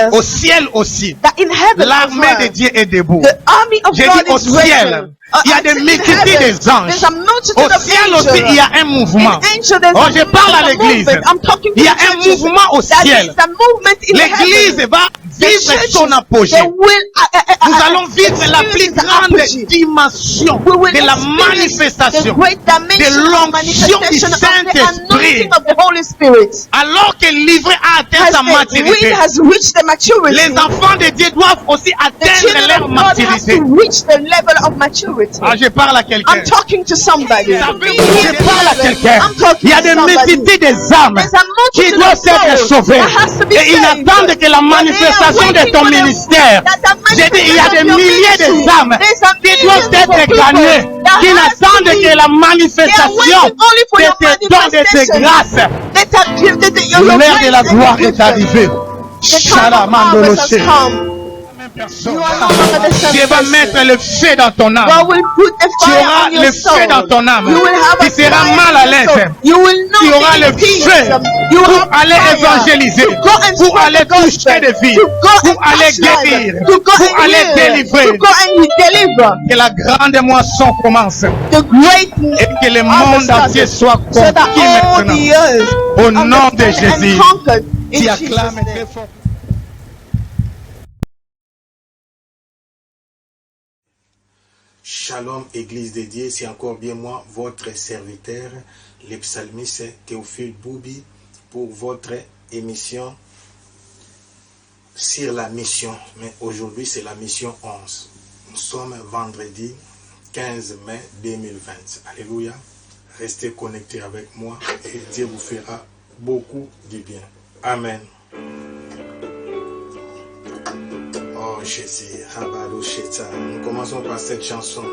declares au ciel aussi, that in heaven l'armée de Dieu est debout. the army of J'ai God dit au is risen. ciel, il y a des multitudes des anges. There's a multitude Au of ciel angels. aussi, il y a un mouvement. Oh, je parle à l'église. Il y a un mouvement au ciel. L'église va vivre son apogée. Nous allons vivre la plus grande dimension de la manifestation de l'onction du Saint-Esprit. Alors que le livret a atteint sa maturité, les enfants de Dieu doivent aussi atteindre leur maturité. Ah, je parle à quelqu'un. I'm talking to somebody. Je parle à quelqu'un. Il y a des multitudes des âmes qui doivent être sauvées. Et ils attendent que la manifestation de ton ministère. J'ai dit, il y a des milliers de âmes qui doivent être gagnées, qui n'attendent que la manifestation de tes dons, de tes grâces. L'heure de la gloire est arrivée. Shalamandoloshe. Dieu va mettre le feu dans ton âme. Tu auras le feu dans ton âme. Tu seras mal à l'aise. Tu auras le feu pour aller évangéliser, pour aller toucher des vies, pour aller guérir, pour aller délivrer. Que la grande moisson commence et que le monde entier soit conquis maintenant. Au nom de Jésus, tu acclames très fort. Shalom, Église de Dieu, c'est encore bien moi, votre serviteur, le psalmiste Théophile Boubi, pour votre émission sur la mission. Mais aujourd'hui, c'est la mission 11. Nous sommes vendredi 15 mai 2020. Alléluia. Restez connectés avec moi et Dieu vous fera beaucoup du bien. Amen. Oh Jésus, nous commençons par cette chanson.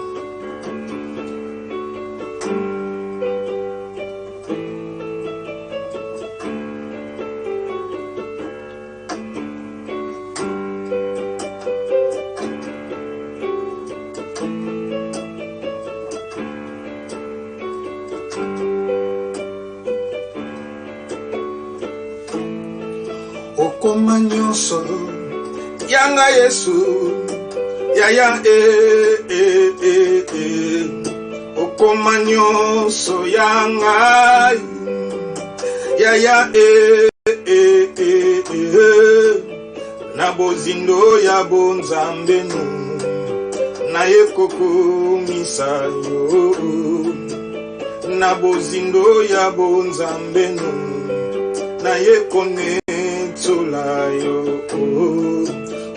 Okoma nyonso Yanga Yesu, Yaya Okoma nyonso Yanga, Yaya Na bozindo ya bonzambe no, Na yekoko misayo, Na bozindo ya bonzambe no, Na yekone tolayo.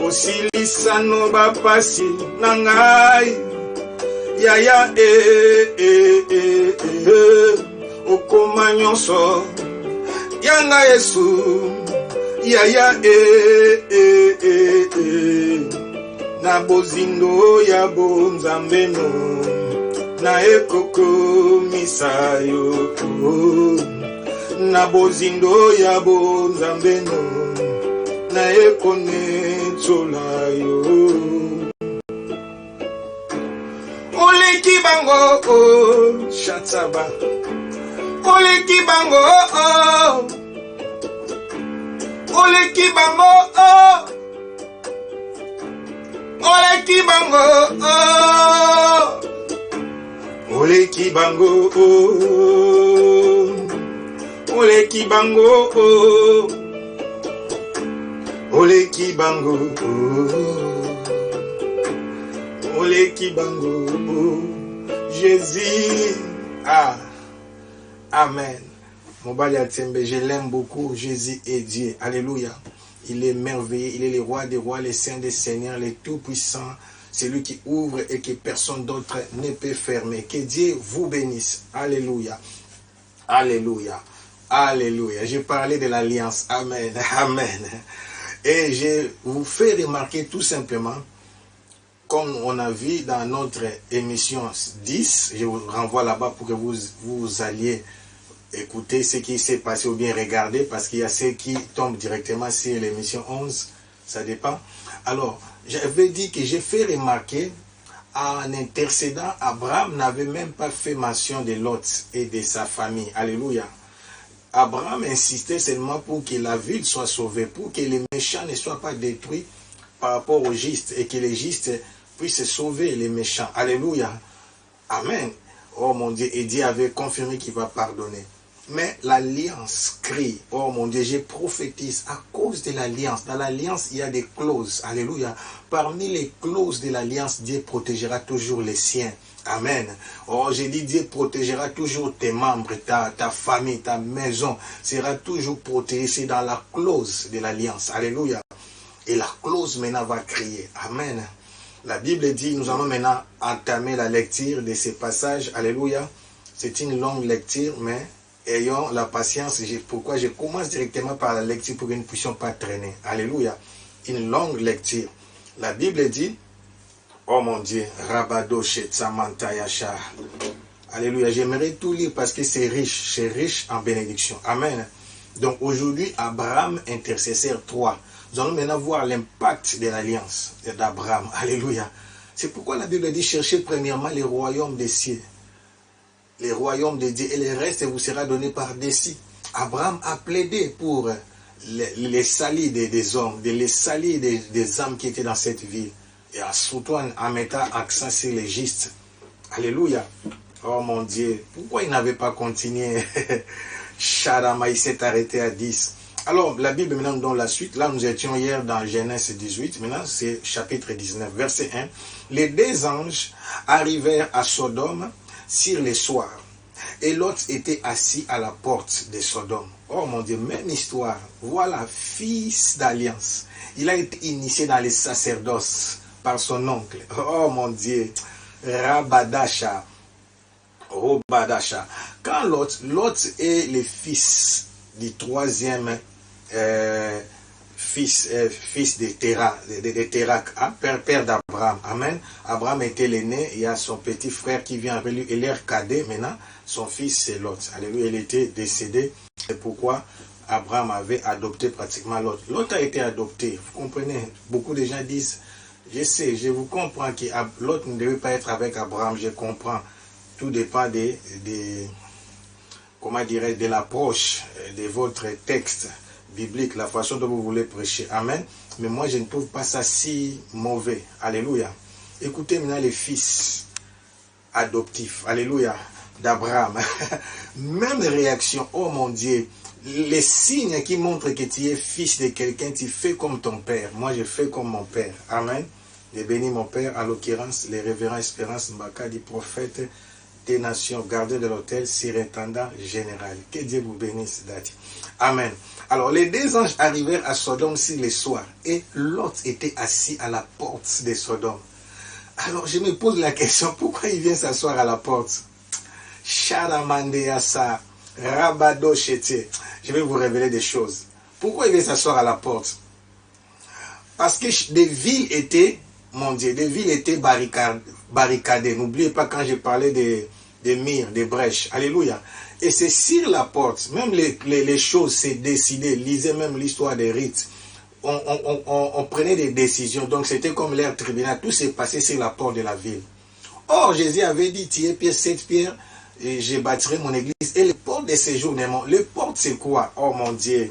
Osilisano bapasi nangai Yaya Okoma nyonso Yanga Yesu Yaya Na bozindo ya bonzambe no, Na ekoko misayo, Na bozindo ya bonzambe no, Na ekone tsolayo. Oleki bango oh, Shataba. Oleki bango oh, Oleki bango oh, Oleki bango oh, Oleki bango oh, Oleki bango oh, Oleki bango Oleki bango Jésus. Ah, amen. Mobali Atembe, je l'aime beaucoup. Jésus est Dieu. Alléluia. Il est merveilleux. Il est le roi des rois, le saint des seigneurs, le tout-puissant. C'est lui qui ouvre et que personne d'autre ne peut fermer. Que Dieu vous bénisse. Alléluia. Alléluia. Alléluia. J'ai parlé de l'alliance. Amen. Amen. Et je vous fais remarquer tout simplement, comme on a vu dans notre émission 10, je vous renvoie là-bas pour que vous alliez écouter ce qui s'est passé ou bien regarder, parce qu'il y a ceux qui tombent directement sur l'émission 11, ça dépend. Alors, j'avais dit que j'ai fait remarquer, en intercédant, Abraham n'avait même pas fait mention de Lot et de sa famille. Alléluia. Abraham insistait seulement pour que la ville soit sauvée, pour que les méchants ne soient pas détruits par rapport aux justes et que les justes puissent sauver les méchants. Alléluia. Amen. Oh mon Dieu, et Dieu avait confirmé qu'il va pardonner. Mais l'alliance crie, oh mon Dieu, je prophétise à cause de l'alliance. Dans l'alliance, il y a des clauses. Alléluia. Parmi les clauses de l'alliance, Dieu protégera toujours les siens. Amen. Oh, j'ai dit, Dieu protégera toujours tes membres, ta famille, ta maison sera toujours protégée. C'est dans la clause de l'alliance. Alléluia. Et la clause maintenant va crier. Amen. La Bible dit, nous allons maintenant entamer la lecture de ces passages. Alléluia. C'est une longue lecture, mais ayons la patience. Pourquoi je commence directement par la lecture pour que nous ne puissions pas traîner. Alléluia. Une longue lecture. La Bible dit, oh mon Dieu, Rabado Shetsamantayasha. Alléluia. J'aimerais tout lire parce que c'est riche en bénédiction. Amen. Donc aujourd'hui, Abraham, intercesseur 3. Nous allons maintenant voir l'impact de l'alliance d'Abraham. Alléluia. C'est pourquoi la Bible dit, cherchez premièrement les royaumes des cieux. Les royaumes de Dieu et le reste vous sera donné par dessus. Abraham a plaidé pour les salis des hommes, les salis des âmes qui étaient dans cette ville. Et surtout en mettant accent sur les justes. Alléluia. Oh mon Dieu. Pourquoi il n'avait pas continué? Shadama, il s'est arrêté à 10. Alors, la Bible maintenant donne la suite. Là, nous étions hier dans Genèse 18. Maintenant, c'est chapitre 19, verset 1. Les deux anges arrivèrent à Sodome sur les soirs. Et Lot était assis à la porte de Sodome. Oh mon Dieu, même histoire. Voilà, fils d'alliance. Il a été initié dans les sacerdoces par son oncle. Oh mon Dieu. Rabadasha. Robadasha. Quand Lot est le fils du troisième fils de Térak, hein, père d'Abraham. Amen. Abraham était l'aîné, il y a son petit frère qui vient avec lui, et l'air cadet maintenant, son fils c'est Lot. Alléluia, il était décédé, c'est pourquoi Abraham avait adopté pratiquement Lot. Lot a été adopté, vous comprenez, beaucoup de gens disent, je sais, je vous comprends que Lot ne devait pas être avec Abraham, je comprends, tout dépend comment dirais-je, de l'approche de votre texte biblique, la façon dont vous voulez prêcher. Amen. Mais moi, je ne trouve pas ça si mauvais. Alléluia. Écoutez maintenant les fils adoptifs. Alléluia. D'Abraham. Même réaction. Oh mon Dieu. Les signes qui montrent que tu es fils de quelqu'un, tu fais comme ton père. Moi, je fais comme mon père. Amen. Je bénis mon père, à l'occurrence, les révérends Espérance Mbaka, du prophète des nations, gardien de l'hôtel, surintendant général. Que Dieu vous bénisse, Dati. Amen. Alors, les deux anges arrivèrent à Sodome sur les soirs, et Lot était assis à la porte de Sodome. Alors, je me pose la question, pourquoi il vient s'asseoir à la porte? Sharamandeasa, Rabado Chete. Je vais vous révéler des choses. Pourquoi il vient s'asseoir à la porte? Parce que des villes étaient, mon Dieu, des villes étaient barricadées. N'oubliez pas quand je parlais des murs, des brèches. Alléluia. Et c'est sur la porte, même les choses s'est décidé. Lisez même l'histoire des rites. On prenait des décisions. Donc c'était comme l'ère tribunal. Tout s'est passé sur la porte de la ville. Or, Jésus avait dit, tiens, pierre, cette pierre, et je bâtirai mon église. Et les portes de séjour, les portes c'est quoi? Oh mon Dieu.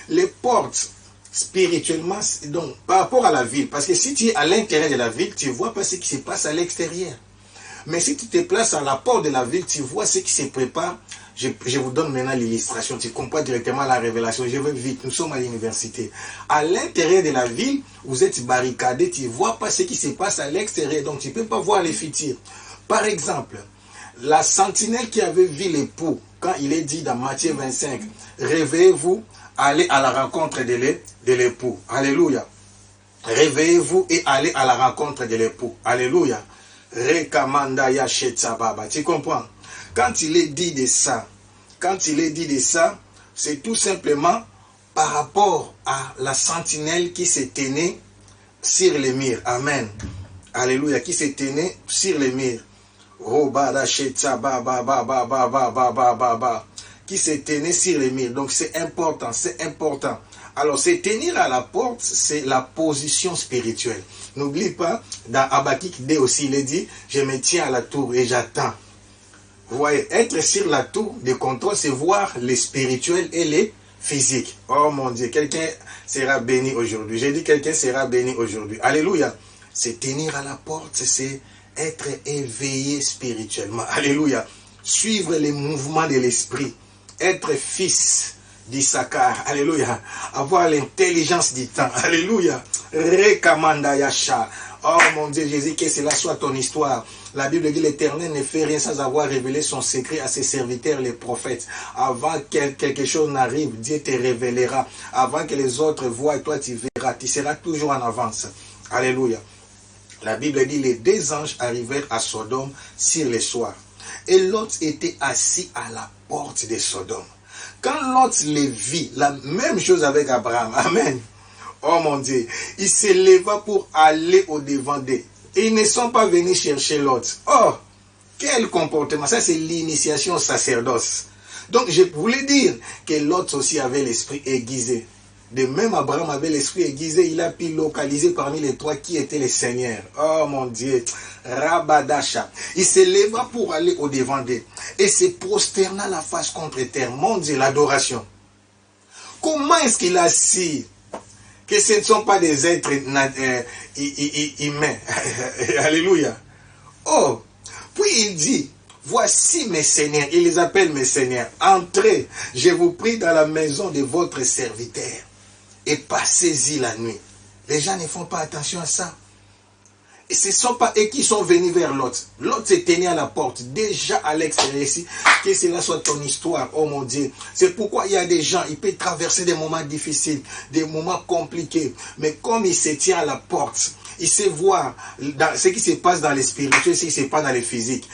Les portes, spirituellement, donc par rapport à la ville. Parce que si tu es à l'intérieur de la ville, tu ne vois pas ce qui se passe à l'extérieur. Mais si tu te places à la porte de la ville, tu vois ce qui se prépare. Je vous donne maintenant l'illustration. Tu comprends directement la révélation. Je vais vite. Nous sommes à l'université. À l'intérieur de la ville, vous êtes barricadé. Tu ne vois pas ce qui se passe à l'extérieur. Donc, tu ne peux pas voir les futurs. Par exemple, la sentinelle qui avait vu l'époux, quand il est dit dans Matthieu 25, réveillez-vous, allez à la rencontre de l'époux. Alléluia. Réveillez-vous et allez à la rencontre de l'époux. Alléluia. Rekamandaya Shetsababa. Tu comprends? Quand il est dit de ça, c'est tout simplement par rapport à la sentinelle qui s'est tenue sur les murs. Amen. Alléluia. Qui s'est tenue sur les murs. Robada Shetsababa. Qui s'est tenue sur les murs. Donc c'est important, c'est important. Alors, se tenir à la porte, c'est la position spirituelle. N'oublie pas, dans Habakkuk 2 aussi, il est dit, je me tiens à la tour et j'attends. Vous voyez, être sur la tour de contrôle, c'est voir les spirituels et les physiques. Oh mon Dieu, quelqu'un sera béni aujourd'hui. J'ai dit quelqu'un sera béni aujourd'hui. Alléluia. C'est tenir à la porte, c'est être éveillé spirituellement. Alléluia. Suivre les mouvements de l'esprit. Être fils d'Issachar. Alléluia. Avoir l'intelligence du temps. Alléluia. Rekamanda Yasha. Oh mon Dieu, Jésus, que cela soit ton histoire. La Bible dit l'Éternel ne fait rien sans avoir révélé son secret à ses serviteurs, les prophètes. Avant que quelque chose n'arrive, Dieu te révélera. Avant que les autres voient, toi tu verras. Tu seras toujours en avance. Alléluia. La Bible dit les deux anges arrivèrent à Sodome sur le soir. Et Lot était assis à la porte de Sodome. Quand Lot les vit, la même chose avec Abraham. Amen. Oh mon Dieu, il se leva pour aller au-devant d'eux. Et ils ne sont pas venus chercher Lot. Oh, quel comportement. Ça, c'est l'initiation au sacerdoce. Donc, je voulais dire que Lot aussi avait l'esprit aiguisé. De même, Abraham avait l'esprit aiguisé. Il a pu localiser parmi les trois qui étaient les seigneurs. Oh mon Dieu. Rabadasha. Il se leva pour aller au-devant d'eux. Et se prosterna la face contre terre. Mon Dieu, l'adoration. Comment est-ce qu'il a su que ce ne sont pas des êtres humains? Alléluia. Oh, puis il dit, voici mes seigneurs, il les appelle mes seigneurs, entrez, je vous prie dans la maison de votre serviteur et passez-y la nuit. Les gens ne font pas attention à ça. Et ce ne sont pas eux qui sont venus vers Lot. Lot s'est tenu à la porte, déjà à l'extérieur ici. Que cela soit ton histoire, oh mon Dieu. C'est pourquoi il y a des gens, ils peuvent traverser des moments difficiles, des moments compliqués. Mais comme il se tient à la porte, il sait voir ce qui se passe dans les spirituels, ce qui se passe dans les physiques.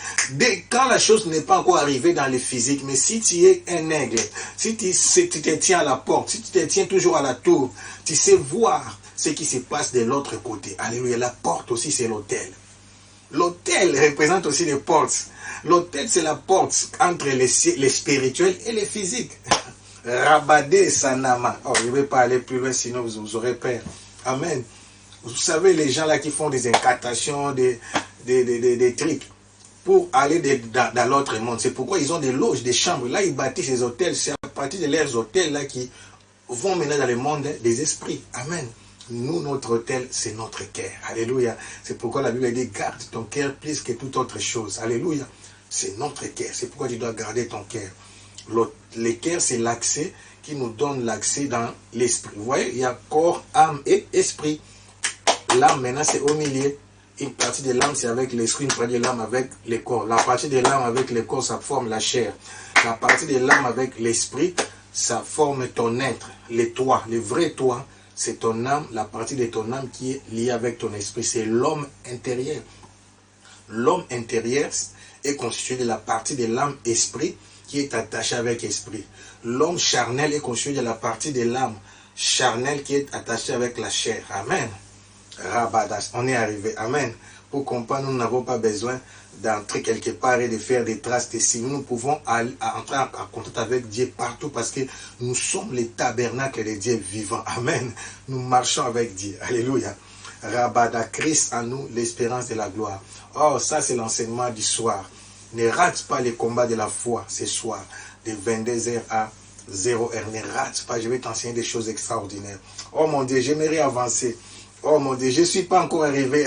Quand la chose n'est pas encore arrivée dans les physiques, mais si tu es un aigle, si tu te tiens à la porte, si tu te tiens toujours à la tour, tu sais voir ce qui se passe de l'autre côté. Alléluia. La porte aussi, c'est l'autel. L'autel représente aussi les portes. L'autel, c'est la porte entre les spirituels et les physiques. Rabadé Sanama. Oh, je ne vais pas aller plus loin, sinon vous aurez peur. Amen. Vous savez, les gens là qui font des incantations, des trucs, pour aller dans l'autre monde. C'est pourquoi ils ont des loges, des chambres. Là, ils bâtissent ces hôtels. C'est à partir de leurs hôtels là qui vont maintenant dans le monde des esprits. Amen. Nous, notre autel, c'est notre cœur. Alléluia. C'est pourquoi la Bible dit, garde ton cœur plus que toute autre chose. Alléluia. C'est notre cœur. C'est pourquoi tu dois garder ton cœur. Le cœur, c'est l'accès qui nous donne l'accès dans l'esprit. Vous voyez, il y a corps, âme et esprit. L'âme, maintenant, c'est au milieu. Une partie de l'âme, c'est avec l'esprit. Une partie de l'âme avec le corps. La partie de l'âme avec le corps, ça forme la chair. La partie de l'âme avec l'esprit, ça forme ton être. Le toi, le vrai toi. C'est ton âme, la partie de ton âme qui est liée avec ton esprit. C'est l'homme intérieur. L'homme intérieur est constitué de la partie de l'âme esprit qui est attachée avec esprit. L'homme charnel est constitué de la partie de l'âme charnelle qui est attachée avec la chair. Amen. Rabadas, on est arrivé. Amen. Pour comprendre, nous n'avons pas besoin d'entrer quelque part et de faire des traces de signes. Nous pouvons entrer en contact avec Dieu partout parce que nous sommes les tabernacles de Dieu vivant. Amen. Nous marchons avec Dieu. Alléluia. Rabada, Christ en nous, l'espérance de la gloire. Oh, ça c'est l'enseignement du soir. Ne rate pas les combats de la foi ce soir, de 22h à 0h. Ne rate pas, je vais t'enseigner des choses extraordinaires. Oh mon Dieu, j'aimerais avancer. Oh mon Dieu, je ne suis pas encore arrivé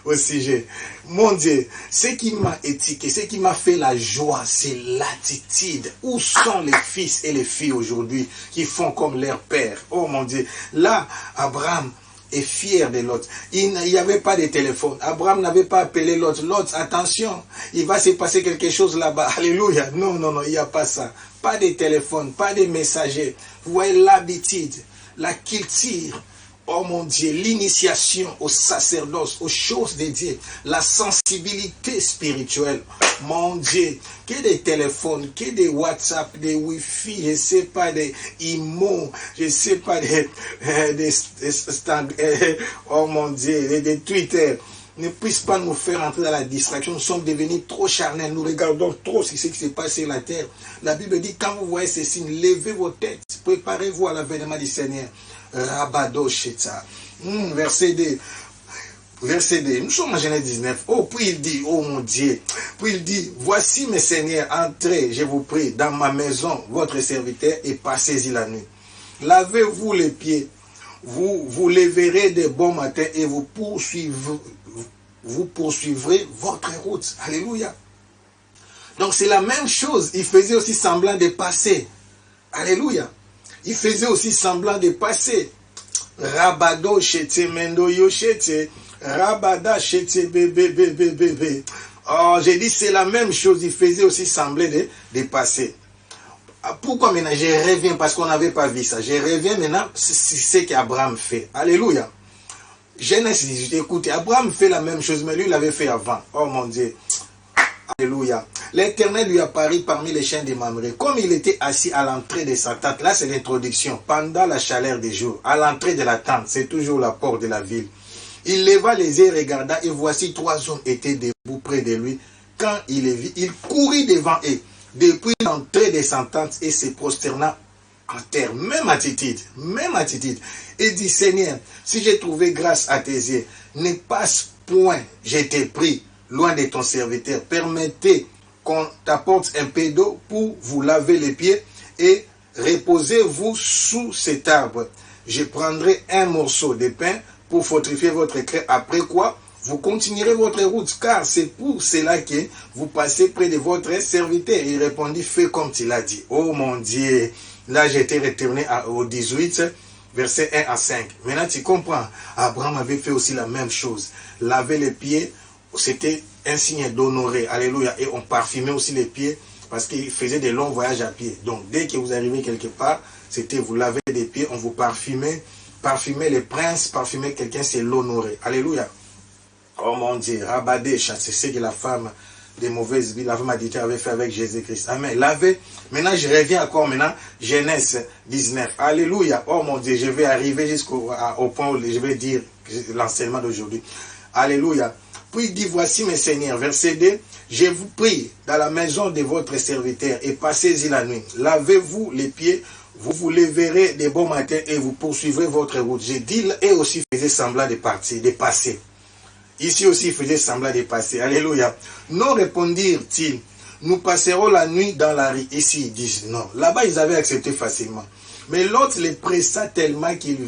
au sujet. Mon Dieu, ce qui m'a étiqué, ce qui m'a fait la joie, c'est l'attitude. Où sont les fils et les filles aujourd'hui qui font comme leur père? Oh mon Dieu, là, Abraham est fier de Lot. Il n'y avait pas de téléphone. Abraham n'avait pas appelé Lot. Lot, attention, il va se passer quelque chose là-bas. Alléluia. Non, non, non, il n'y a pas ça. Pas de téléphone, pas de messager. Vous voyez l'habitude, la culture. Oh mon Dieu, l'initiation au sacerdoce, aux choses de Dieu, la sensibilité spirituelle. Mon Dieu, que des téléphones, que des WhatsApp, des Wi-Fi, je ne sais pas, des IMO, je ne sais pas, oh mon Dieu, des Twitter, ne puissent pas nous faire entrer dans la distraction. Nous sommes devenus trop charnels, nous regardons trop ce qui se passe sur la terre. La Bible dit, quand vous voyez ces signes, levez vos têtes, préparez-vous à l'avènement du Seigneur. Rabado Shetza. Verset 2. verset 2, nous sommes en Genèse 19. Oh, puis il dit, oh mon Dieu, puis il dit, voici mes seigneurs, entrez, je vous prie, dans ma maison, votre serviteur, et passez-y la nuit. Lavez-vous les pieds, vous lèverez de bon matin et vous poursuivrez votre route. Alléluia. Donc c'est la même chose, il faisait aussi semblant de passer. Alléluia. Il faisait aussi semblant de passer. Rabado chete mendo yo chete. Rabada chete bébé. Oh, j'ai dit c'est la même chose, il faisait aussi semblant de passer. Pourquoi maintenant je reviens? Parce qu'on n'avait pas vu ça. Je reviens maintenant, c'est ce qu'Abraham fait. Alléluia. Genèse 18, écoutez, Abraham fait la même chose, mais lui, il l'avait fait avant. Oh mon Dieu. Alléluia. L'Éternel lui apparut parmi les chênes de Mamré. Comme il était assis à l'entrée de sa tente, là c'est l'introduction, pendant la chaleur des jours, à l'entrée de la tente, c'est toujours la porte de la ville. Il leva les yeux, regarda, et voici 3 hommes étaient debout près de lui. Quand il les vit, il courut devant eux, depuis l'entrée de sa tente, et se prosterna en terre. Même attitude. Et dit, Seigneur, si j'ai trouvé grâce à tes yeux, ne passe point, je t'ai pris, loin de ton serviteur. Permettez qu'on t'apporte un peu d'eau pour vous laver les pieds et reposez-vous sous cet arbre. Je prendrai un morceau de pain pour fortifier votre cœur. Après quoi, vous continuerez votre route, car c'est pour cela que vous passez près de votre serviteur. Il répondit, fais comme tu l'as dit. Oh mon Dieu. Là, j'étais retourné au 18, verset 1 à 5. Maintenant, tu comprends. Abraham avait fait aussi la même chose. Laver les pieds, c'était un signe d'honorer. Alléluia. Et on parfumait aussi les pieds parce qu'il faisait des longs voyages à pied. Donc, dès que vous arrivez quelque part, c'était vous laver les pieds, on vous parfumait. Parfumer les princes, parfumer quelqu'un, c'est l'honorer. Alléluia. Oh mon Dieu. Rabadé, c'est ce que la femme des mauvaises vies, la femme adultère avait fait avec Jésus-Christ. Amen. Laver. Maintenant, je reviens encore maintenant. Genèse 19. Alléluia. Oh mon Dieu, je vais arriver jusqu'au point où je vais dire l'enseignement d'aujourd'hui. Alléluia. Puis il dit, voici mes seigneurs, verset 2, je vous prie dans la maison de votre serviteur et passez-y la nuit. Lavez-vous les pieds, vous vous lèverez de bon matin et vous poursuivrez votre route. J'ai dit, et aussi faisait semblant de partir, de passer. Ici aussi, il faisait semblant de passer. Alléluia. Non, répondirent-ils, nous passerons la nuit dans la rue. Ici, ils disent non. Là-bas, ils avaient accepté facilement. Mais l'autre les pressa tellement qu'ils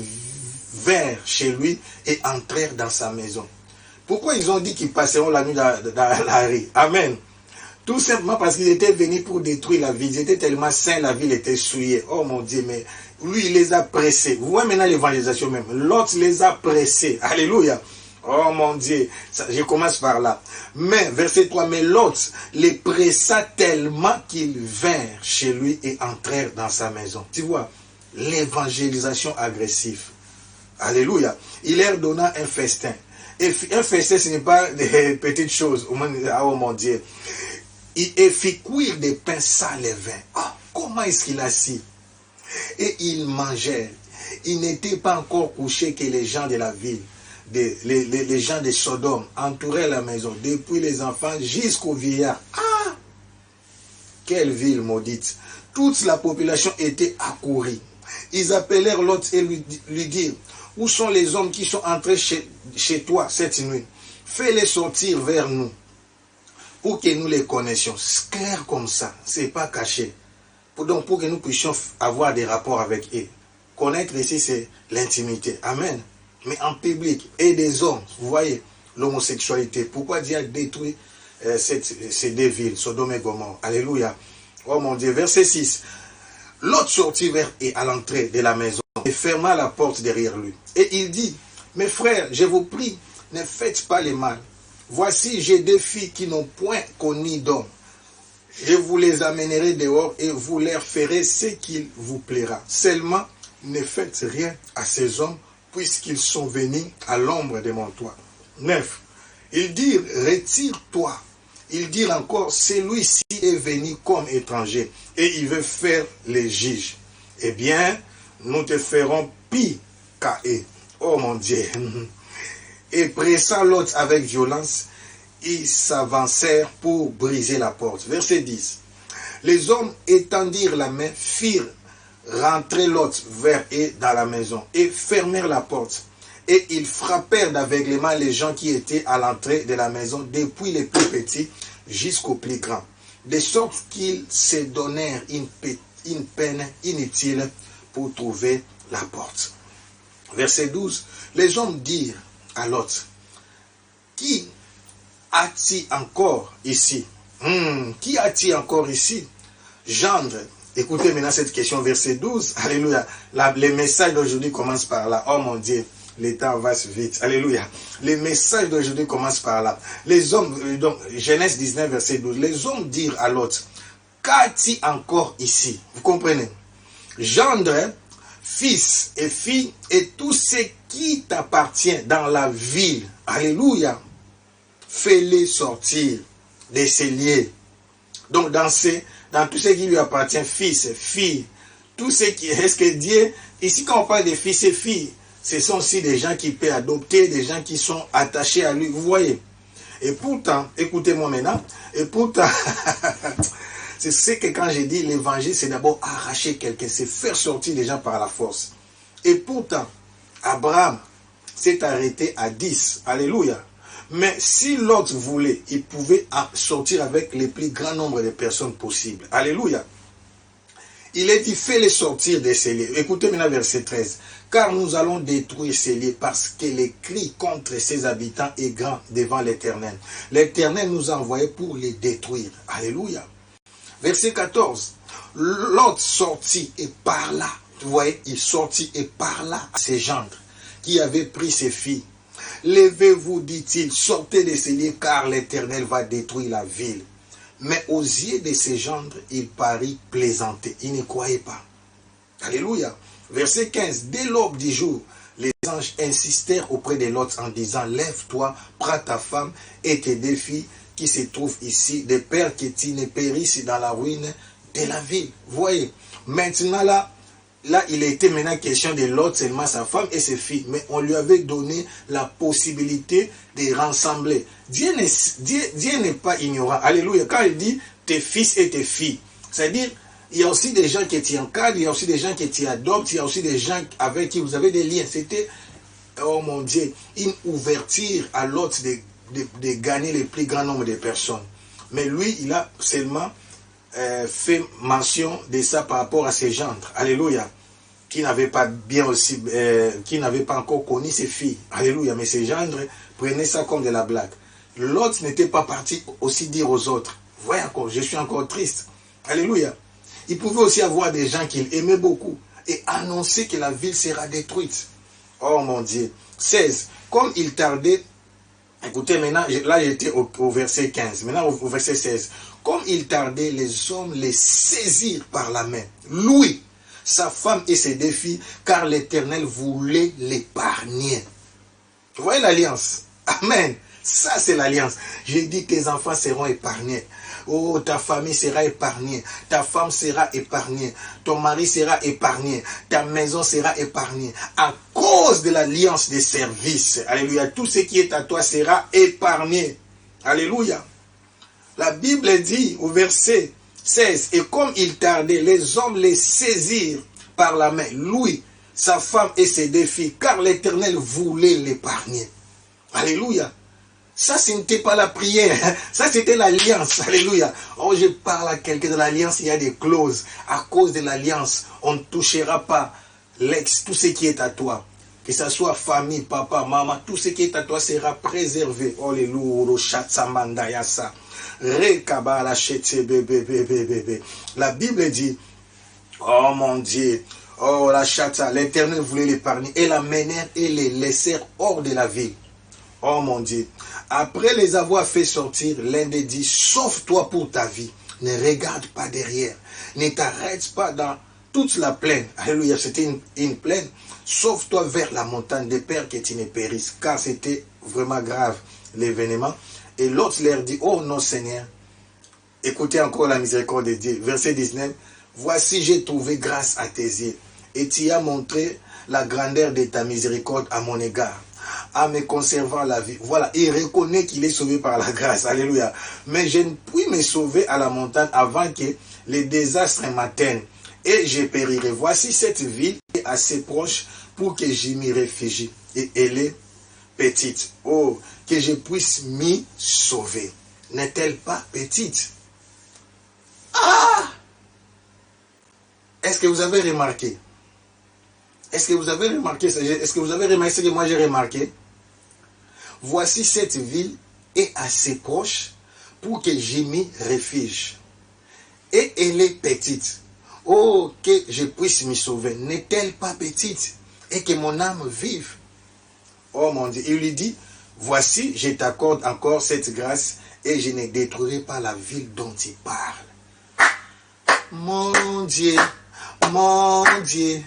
vinrent chez lui et entrèrent dans sa maison. Pourquoi ils ont dit qu'ils passeront la nuit dans la rue? Amen. Tout simplement parce qu'ils étaient venus pour détruire la ville. Ils étaient tellement saints, la ville était souillée. Oh mon Dieu, mais lui, il les a pressés. Vous voyez maintenant l'évangélisation même. L'autre les a pressés. Alléluia. Oh mon Dieu, je commence par là. Mais, verset 3, mais l'autre les pressa tellement qu'ils vinrent chez lui et entrèrent dans sa maison. Tu vois, l'évangélisation agressive. Alléluia. Il leur donna un festin. Et un festin, ce n'est pas des petites choses. Oh mon Dieu. Il fit cuire des pains sans levain. Oh, comment est-ce qu'il a si? Et ils mangèrent. Ils n'étaient pas encore couchés que les gens de la ville. Les gens de Sodome entouraient la maison, depuis les enfants jusqu'aux vieillards. Ah! Quelle ville maudite! Toute la population était accourue. Ils appelèrent l'autre et lui dirent, où sont les hommes qui sont entrés chez toi cette nuit? Fais-les sortir vers nous, pour que nous les connaissions. C'est clair comme ça, c'est pas caché. Donc pour que nous puissions avoir des rapports avec eux. Connaître ici, c'est l'intimité. Amen. Mais en public, et des hommes, vous voyez, l'homosexualité. Pourquoi Dieu a détruit ces deux villes, Sodome et Gomorrhe? Alléluia. Oh mon Dieu, verset 6. L'autre sortit vers et à l'entrée de la maison et ferma la porte derrière lui. Et il dit, mes frères, je vous prie, ne faites pas le mal. Voici, j'ai deux filles qui n'ont point connu d'homme. Je vous les amènerai dehors et vous leur ferez ce qu'il vous plaira. Seulement, ne faites rien à ces hommes, puisqu'ils sont venus à l'ombre de mon toit. 9. Ils dirent, retire-toi. Ils dirent encore, celui-ci est venu comme étranger, et il veut faire les juges. Eh bien, nous te ferons pire qu'à eux. Oh mon Dieu. Et pressant l'autre avec violence, ils s'avancèrent pour briser la porte. Verset 10. Les hommes étendirent la main, firent rentrer l'autre vers eux dans la maison et fermèrent la porte. Et ils frappèrent d'aveuglement les gens qui étaient à l'entrée de la maison, depuis les plus petits jusqu'aux plus grands. De sorte qu'ils se donnèrent une peine inutile pour trouver la porte. Verset 12. Les hommes dirent à Lot, qui a-t-il encore ici? Qui a-t-il encore ici? Gendre. Écoutez maintenant cette question, verset 12. Alléluia. Les messages d'aujourd'hui commencent par là. Oh mon Dieu, le temps va vite. Alléluia. Les messages d'aujourd'hui commencent par là. Les hommes, donc, Genèse 19, verset 12. Les hommes dirent à Lot, qu'a-t-il encore ici? Vous comprenez? Gendre, fils et fille, et tout ce qui t'appartient dans la ville. Alléluia. Fais-les sortir de ces lieux. Donc, dans tout ce qui lui appartient, fils, fille, tout ce qui... Est-ce que Dieu... Ici, quand on parle de fils et filles, ce sont aussi des gens qui peuvent adopter, des gens qui sont attachés à lui. Vous voyez? Et pourtant, écoutez-moi maintenant, et pourtant, c'est que quand j'ai dit l'évangile, c'est d'abord arracher quelqu'un, c'est faire sortir les gens par la force. Et pourtant, Abraham s'est arrêté à 10. Alléluia. Mais si l'autre voulait, il pouvait sortir avec le plus grand nombre de personnes possible. Alléluia. Il est dit, fais-les sortir de ces lieux. Écoutez maintenant verset 13. Car nous allons détruire ces lieux parce que les cris contre ses habitants est grand devant l'Éternel. L'Éternel nous a envoyés pour les détruire. Alléluia. Verset 14. L'autre sortit et parla. Vous voyez, il sortit et parla à ses gendres qui avaient pris ses filles. Levez-vous, dit-il, sortez de ces lieux, car l'Éternel va détruire la ville. Mais aux yeux de ses gendres, il parut plaisanter. Il ne croyait pas. Alléluia. Verset 15. Dès l'aube du jour, les anges insistèrent auprès de Lot en disant, lève-toi, prends ta femme et tes deux filles qui se trouvent ici, de peur que tu ne périsses dans la ruine de la ville. Vous voyez, maintenant là, il était maintenant question de Lot, seulement sa femme et ses filles. Mais on lui avait donné la possibilité de rassembler. Dieu n'est pas ignorant. Alléluia. Quand il dit tes fils et tes filles, c'est-à-dire, il y a aussi des gens qui t'y encadrent, il y a aussi des gens qui t'y adoptent, il y a aussi des gens avec qui vous avez des liens. C'était, oh mon Dieu, une ouverture à Lot de gagner le plus grand nombre de personnes. Mais lui, il a seulement fait mention de ça par rapport à ses gendres. Alléluia. Qui n'avaient pas bien aussi, qui n'avaient pas encore connu ses filles. Alléluia. Mais ses gendres prenaient ça comme de la blague. L'autre n'était pas parti aussi dire aux autres, voyez encore, je suis encore triste. Alléluia. Il pouvait aussi avoir des gens qu'il aimait beaucoup et annoncer que la ville sera détruite. Oh mon Dieu. 16. Comme il tardait, écoutez maintenant, là j'étais au verset 15, maintenant au verset 16. Comme il tardait, les hommes les saisirent par la main. Lui, sa femme et ses deux filles, car l'Éternel voulait l'épargner. Vous voyez l'alliance? Amen. Ça c'est l'alliance. J'ai dit tes enfants seront épargnés. Oh, ta famille sera épargnée. Ta femme sera épargnée. Ton mari sera épargné. Ta maison sera épargnée. À cause de l'alliance des services. Alléluia. Tout ce qui est à toi sera épargné. Alléluia. La Bible dit au verset 16, et comme il tardait, les hommes les saisirent par la main, lui, sa femme et ses deux filles, car l'Éternel voulait l'épargner. Alléluia. Ça, ce n'était pas la prière, ça c'était l'alliance. Alléluia. Oh, je parle à quelqu'un de l'alliance, il y a des clauses. À cause de l'alliance, on ne touchera pas tout ce qui est à toi. Que ce soit famille, papa, maman, tout ce qui est à toi sera préservé. Alléluia. La Bible dit, oh mon Dieu, oh la chata, l'Éternel voulait l'épargner et la menèrent et les laissèrent hors de la ville. Oh mon Dieu. Après les avoir fait sortir, l'un des dit, sauve-toi pour ta vie, ne regarde pas derrière, ne t'arrête pas dans toute la plaine. Alléluia, c'était une plaine. Sauve-toi vers la montagne de peur que tu ne périsses, car c'était vraiment grave l'événement. Et l'autre leur dit, oh non Seigneur, écoutez encore la miséricorde de Dieu. Verset 19, voici j'ai trouvé grâce à tes yeux, et tu as montré la grandeur de ta miséricorde à mon égard, en me conservant la vie. Voilà, il reconnaît qu'il est sauvé par la grâce. Alléluia. Mais je ne puis me sauver à la montagne avant que les désastres m'atteignent, et je périrai. Voici cette ville est assez proche pour que j'y m'y réfugie. et elle est petite. Oh, que je puisse m'y sauver. N'est-elle pas petite? Ah! Est-ce que vous avez remarqué? Est-ce que vous avez remarqué? Est-ce que vous avez remarqué ce que moi j'ai remarqué? Voici cette ville est assez proche pour que je m'y réfugie. Et elle est petite. Oh, que je puisse m'y sauver. N'est-elle pas petite? Et que mon âme vive. Oh mon Dieu. Il lui dit, voici, je t'accorde encore cette grâce et je ne détruirai pas la ville dont il parle. Mon Dieu, mon Dieu,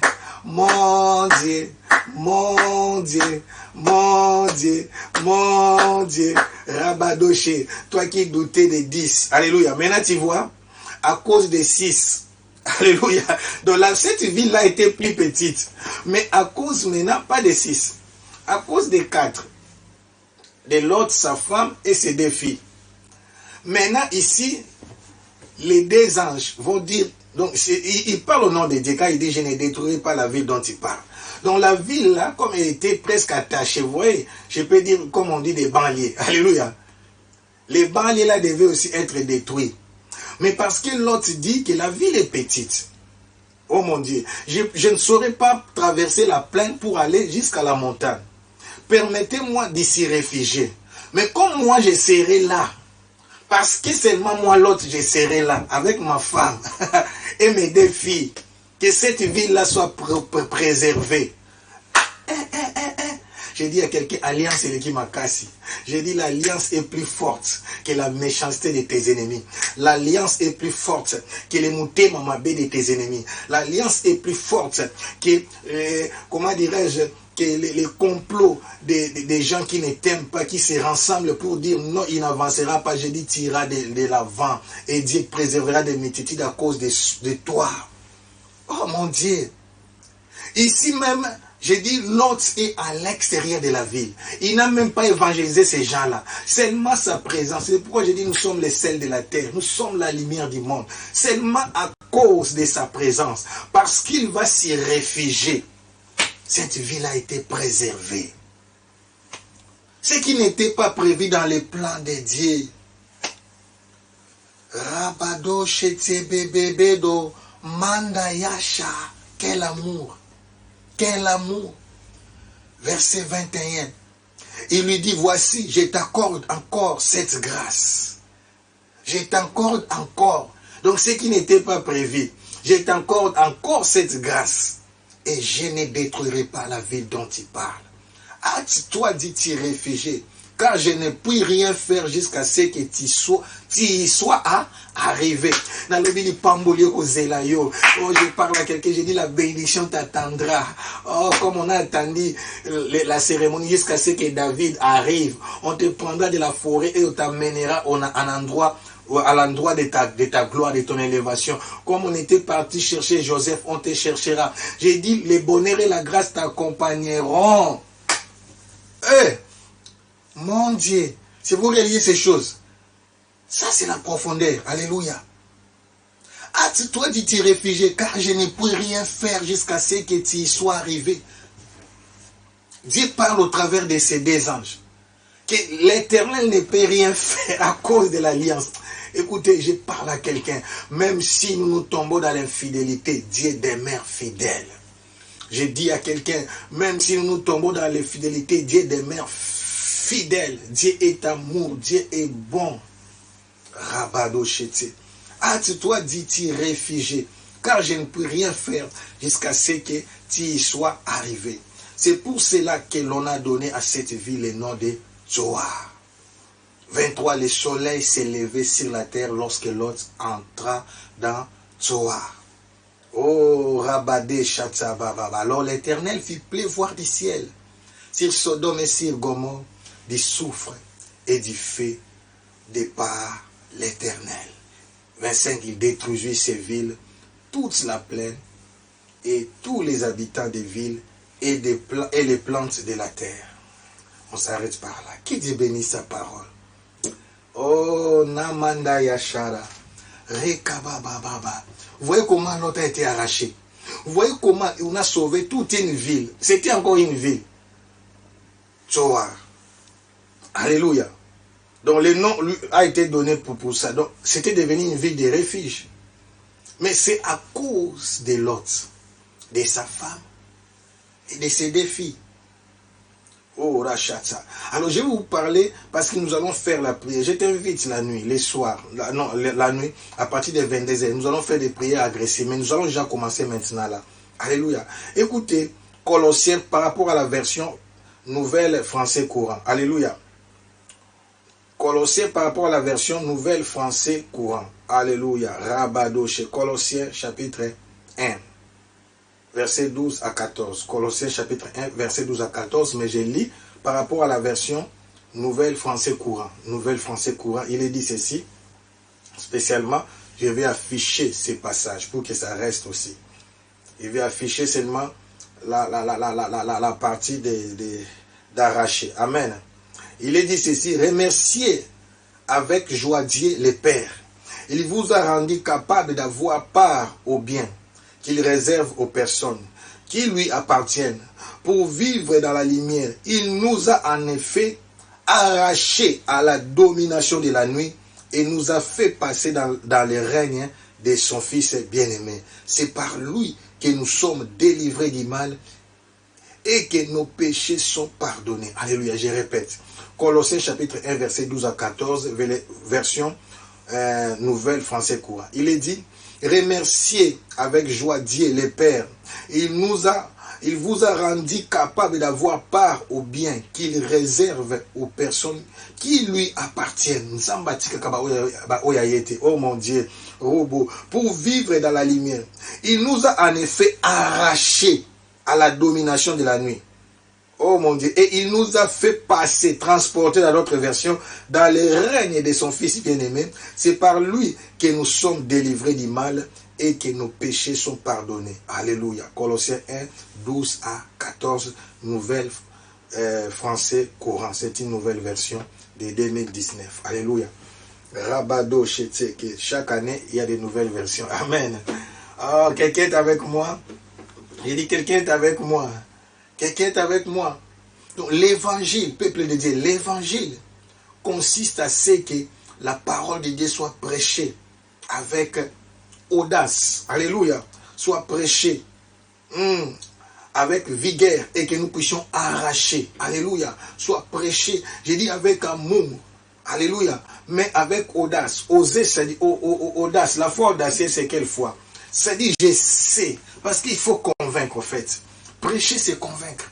mon Dieu, mon Dieu, mon Dieu, mon Dieu. Rabadoché, toi qui doutais des 10. Alléluia. Maintenant tu vois, à cause des 6. Alléluia. Donc là, cette ville-là était plus petite. Mais à cause maintenant, pas des 6. À cause des 4. De l'autre, sa femme et ses 2 filles. Maintenant ici, les 2 anges vont dire, donc il parle au nom de Dieu, quand il dit je ne détruirai pas la ville dont il parle. Donc la ville là, comme elle était presque attachée, vous voyez, je peux dire comme on dit des banlieues. Alléluia. Les banlieues là devaient aussi être détruits. Mais parce que l'autre dit que la ville est petite. Oh mon Dieu, je ne saurais pas traverser la plaine pour aller jusqu'à la montagne. Permettez-moi d'y s'y réfugier. Mais comme moi je serai là, parce que seulement moi l'autre je serai là, avec ma femme et mes 2 filles, que cette ville-là soit préservée. J'ai dit à quelqu'un, alliance est qui m'a cassé. J'ai dit, l'alliance est plus forte que la méchanceté de tes ennemis. L'alliance est plus forte que les moutées mamabé de tes ennemis. L'alliance est plus forte que, comment dirais-je, que les complots des gens qui ne t'aiment pas, qui se rassemblent pour dire non, il n'avancera pas. J'ai dit, tu iras de l'avant et Dieu préservera des multitudes à cause de toi. Oh mon Dieu. Ici même, j'ai dit, l'autre est à l'extérieur de la ville. Il n'a même pas évangélisé ces gens-là. Seulement sa présence. C'est pourquoi j'ai dit, nous sommes les sels de la terre. Nous sommes la lumière du monde. Seulement à cause de sa présence. Parce qu'il va s'y réfugier. Cette ville a été préservée. Ce qui n'était pas prévu dans les plans de Dieu. Rabado Shetebebebedo Manda Yasha. Quel amour. Quel amour. Verset 21. Il lui dit, voici, je t'accorde encore cette grâce. Je t'accorde encore. Donc ce qui n'était pas prévu. Je t'accorde encore cette grâce. Et je ne détruirai pas la ville dont il parle. Ah, toi, dit-il, réfugié. Car je ne puis rien faire jusqu'à ce que tu y sois arrivé. Dans le billet Pambolio Kozelayo, oh, je parle à quelqu'un, j'ai dit la bénédiction t'attendra. Oh, comme on a attendu la cérémonie jusqu'à ce que David arrive, on te prendra de la forêt et on t'amènera à l'endroit de ta gloire, de ton élévation. Comme on était parti chercher Joseph, on te cherchera. J'ai dit, le bonheur et la grâce t'accompagneront. Mon Dieu, si vous reliez ces choses, ça c'est la profondeur. Alléluia. Ah, toi dis t'y réfugier, car je ne puis rien faire jusqu'à ce que tu y sois arrivé. Dieu parle au travers de ces 2 anges. Que l'Éternel ne peut rien faire à cause de l'alliance. Écoutez, je parle à quelqu'un. Même si nous nous tombons dans l'infidélité, Dieu demeure fidèle. Je dis à quelqu'un, même si nous nous tombons dans l'infidélité, Dieu demeure fidèle. Dieu est amour, Dieu est bon. Rabado Chete. Ah, toi, dis-tu réfugié, car je ne peux rien faire jusqu'à ce que tu y sois arrivé. C'est pour cela que l'on a donné à cette ville le nom de Zoar. 23, le soleil s'est levé sur la terre lorsque Lot entra dans Zoar. Oh, Rabadé Chatsababa. Alors l'Éternel fit pleuvoir du ciel sur Sodome et sur Gomorrhe du soufre et du feu de par l'Éternel. 25, il détruisit ces villes, toute la plaine et tous les habitants des villes et les plantes de la terre. On s'arrête par là. Qui dit bénit sa parole? Oh, Namanda Yashara. Rekabababa. Vous voyez comment l'autre a été arraché. Vous voyez comment on a sauvé toute une ville. C'était encore une ville. Tsoar. Alléluia. Donc le nom lui a été donné pour ça. Donc c'était devenu une ville de refuge. Mais c'est à cause de Lot, de sa femme et de ses deux filles. Oh, Rachata. Alors je vais vous parler parce que nous allons faire la prière. Je t'invite la nuit, les soirs, la nuit, à partir de 22h. Nous allons faire des prières agressives. Mais nous allons déjà commencer maintenant là. Alléluia. Écoutez, Colossiens par rapport à la version Nouvelle Français Courant. Alléluia. Colossiens par rapport à la version Nouvelle Français Courant. Alléluia. Rabado chez Colossiens chapitre 1. Verset 12 à 14. Colossiens chapitre 1, verset 12 à 14. Mais je lis par rapport à la version Nouvelle Français Courant. Nouvelle Français Courant. Il est dit ceci. Spécialement, je vais afficher ces passages pour que ça reste aussi. Je vais afficher seulement la partie d'arracher. Amen. Il est dit ceci, remerciez avec joie Dieu le Père. Il vous a rendu capable d'avoir part au bien qu'il réserve aux personnes qui lui appartiennent pour vivre dans la lumière. Il nous a en effet arrachés à la domination de la nuit et nous a fait passer dans le règne de son Fils bien-aimé. C'est par lui que nous sommes délivrés du mal et que nos péchés sont pardonnés. Alléluia, je répète. Colossiens chapitre 1, verset 12 à 14, version Nouvelle Français Courant. Il est dit, remerciez avec joie Dieu le Père. Il vous a rendu capable d'avoir part au bien qu'il réserve aux personnes qui lui appartiennent. Oh mon Dieu, pour vivre dans la lumière. Il nous a en effet arrachés à la domination de la nuit. Oh mon Dieu. Et il nous a fait passer, transporter dans notre version, dans le règne de son Fils bien-aimé. C'est par lui que nous sommes délivrés du mal et que nos péchés sont pardonnés. Alléluia. Colossiens 1, 12 à 14, Nouvelle Français Courant. C'est une nouvelle version de 2019. Alléluia. Rabado Cheteke. Chaque année, il y a des nouvelles versions. Amen. Oh, quelqu'un est avec moi? J'ai dit, quelqu'un est avec moi. Quelqu'un est avec moi. Donc l'évangile, peuple de Dieu, l'évangile consiste à ce que la parole de Dieu soit prêchée avec audace. Alléluia. Soit prêchée avec vigueur et que nous puissions arracher. Alléluia. Soit prêchée, j'ai dit avec amour. Alléluia. Mais avec audace. Oser, c'est-à-dire audace. La foi audacieuse, c'est quelle foi? C'est-à-dire, je sais. Parce qu'il faut convaincre, en fait. Prêcher, c'est convaincre.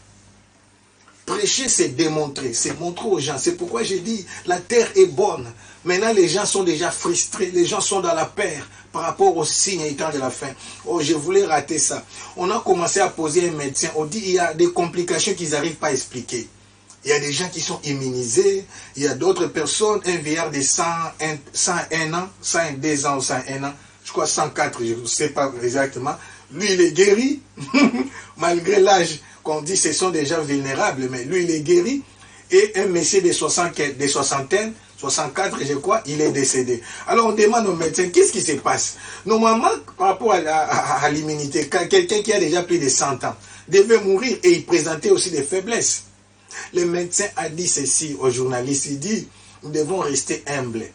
Prêcher, c'est démontrer. C'est montrer aux gens. C'est pourquoi j'ai dit, la terre est bonne. Maintenant, les gens sont déjà frustrés. Les gens sont dans la peur par rapport aux signes et temps de la fin. Oh, je voulais rater ça. On a commencé à poser un médecin. On dit, il y a des complications qu'ils n'arrivent pas à expliquer. Il y a des gens qui sont immunisés. Il y a d'autres personnes, un vieillard de 101 ans, 102 ans ou 101 ans. Je crois 104, je ne sais pas exactement. Lui, il est guéri, malgré l'âge qu'on dit ce sont des gens vulnérables, mais lui, il est guéri. Et un monsieur de 64, je crois, il est décédé. Alors, on demande aux médecins, qu'est-ce qui se passe? Normalement, par rapport à l'immunité, quelqu'un qui a déjà plus de 100 ans devait mourir et il présentait aussi des faiblesses. Le médecin a dit ceci aux journalistes, il dit, nous devons rester humbles.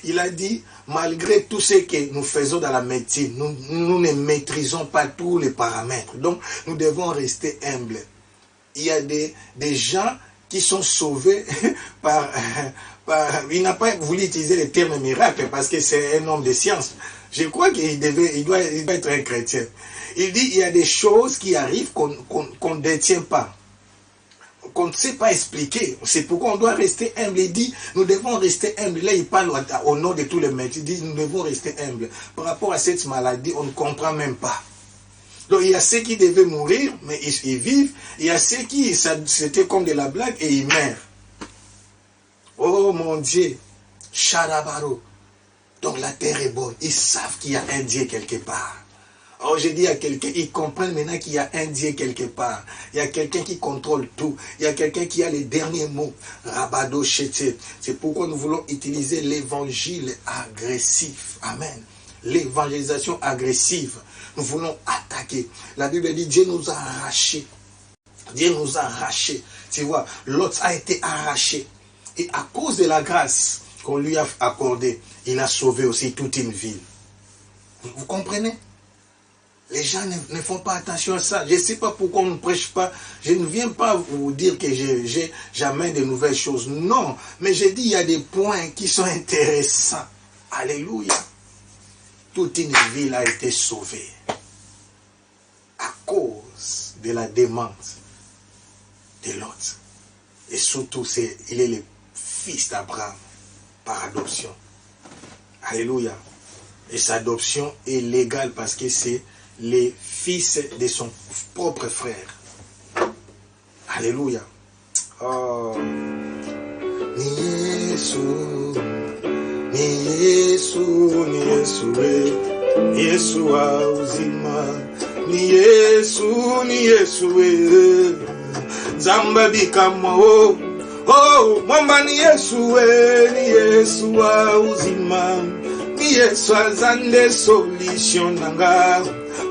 Il a dit, malgré tout ce que nous faisons dans la médecine, nous ne maîtrisons pas tous les paramètres. Donc, nous devons rester humbles. Il y a des gens qui sont sauvés par... il n'a pas voulu utiliser le terme miracle parce que c'est un homme de science. Je crois qu'il doit être un chrétien. Il dit, il y a des choses qui arrivent qu'on ne détient pas, qu'on ne sait pas expliquer. C'est pourquoi on doit rester humble. Il dit, nous devons rester humbles. Là, il parle au nom de tous les maîtres. Il dit, nous devons rester humbles. Par rapport à cette maladie, on ne comprend même pas. Donc, il y a ceux qui devaient mourir, mais ils vivent. Il y a ceux qui, c'était comme de la blague, et ils meurent. Oh mon Dieu. Charabaro. Donc, la terre est bonne. Ils savent qu'il y a un Dieu quelque part. Oh, j'ai dit à quelqu'un, ils comprennent maintenant qu'il y a un Dieu quelque part. Il y a quelqu'un qui contrôle tout. Il y a quelqu'un qui a les derniers mots. Rabado Chété. C'est pourquoi nous voulons utiliser l'évangile agressif. Amen. L'évangélisation agressive. Nous voulons attaquer. La Bible dit, Dieu nous a arrachés Dieu nous a arrachés. Tu vois, Lot a été arraché. Et à cause de la grâce qu'on lui a accordée, il a sauvé aussi toute une ville. Vous comprenez? Les gens ne font pas attention à ça. Je ne sais pas pourquoi on ne prêche pas. Je ne viens pas vous dire que j'amène de nouvelles choses. Non, mais j'ai dit il y a des points qui sont intéressants. Alléluia. Toute une ville a été sauvée à cause de la demande de Lot. Et surtout, il est le fils d'Abraham par adoption. Alléluia. Et sa adoption est légale parce que c'est les fils de son propre frère. Alléluia. Oh. Ni Yesu, ni Yesu, ni Yesu, ni Yesu wa uzima. Ni Yesu, ni Yesu, Zamba bikama oh. Oh, mwamba ni Yesu wa uzima. Ni Yesu azande solution nanga.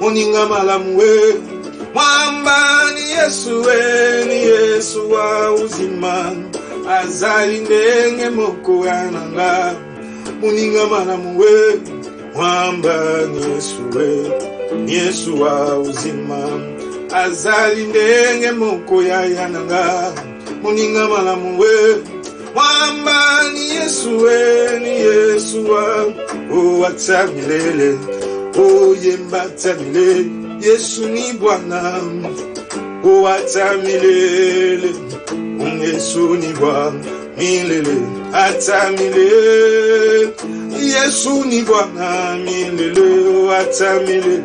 Moninga malamu mwamba ni Yesu wa uzima. Azali ndenge moko yananga. Moninga malamu mwamba ni Yesu wa uzima. Azali ndenge moko yananga. Moninga malamu mwamba ni Yesu wa atamilele. O yemba atamilele. Yesu ni Bwana. O atamilele. Yesu ni Bwana. Milele atamilele. Yesu ni Bwana. Milele o atamilele.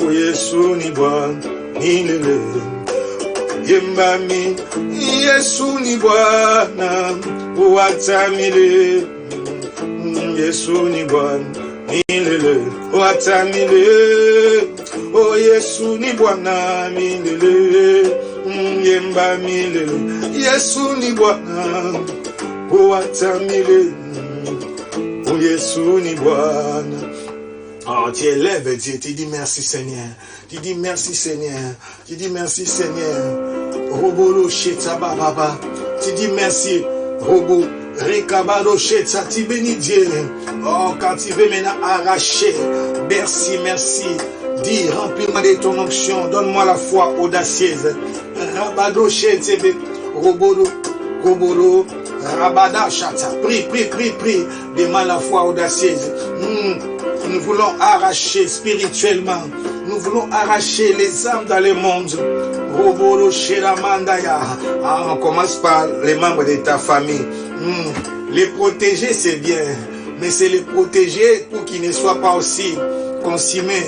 O Yesu ni Bwana. Milele yemba mi. Yesu ni Bwana. O atamilele. Yesu ni Bwana. Milele o atamilele. O Yesu ni Bwana. Milele yemba milele. Yesu ni Bwana. O atamilele. O Yesu ni Bwana. Oh, tu élèves Dieu, tu dis merci Seigneur. Tu dis merci Seigneur. Tu dis merci Seigneur. Robolo Shetsa Baba. Tu dis merci. Robo Rekabado Shetsa. Tu bénis Dieu. Oh, quand tu veux maintenant arracher. Merci, merci. Dis, remplis-moi de ton onction. Donne-moi la foi audacieuse. Rabado Shetsa. Robolo. Rabada Shatsa. Prie. Demande la foi audacieuse. Nous voulons arracher spirituellement. Nous voulons arracher les âmes dans le monde. Robolo Sheramandaya. On commence par les membres de ta famille. Les protéger, c'est bien. Mais c'est les protéger pour qu'ils ne soient pas aussi consumés.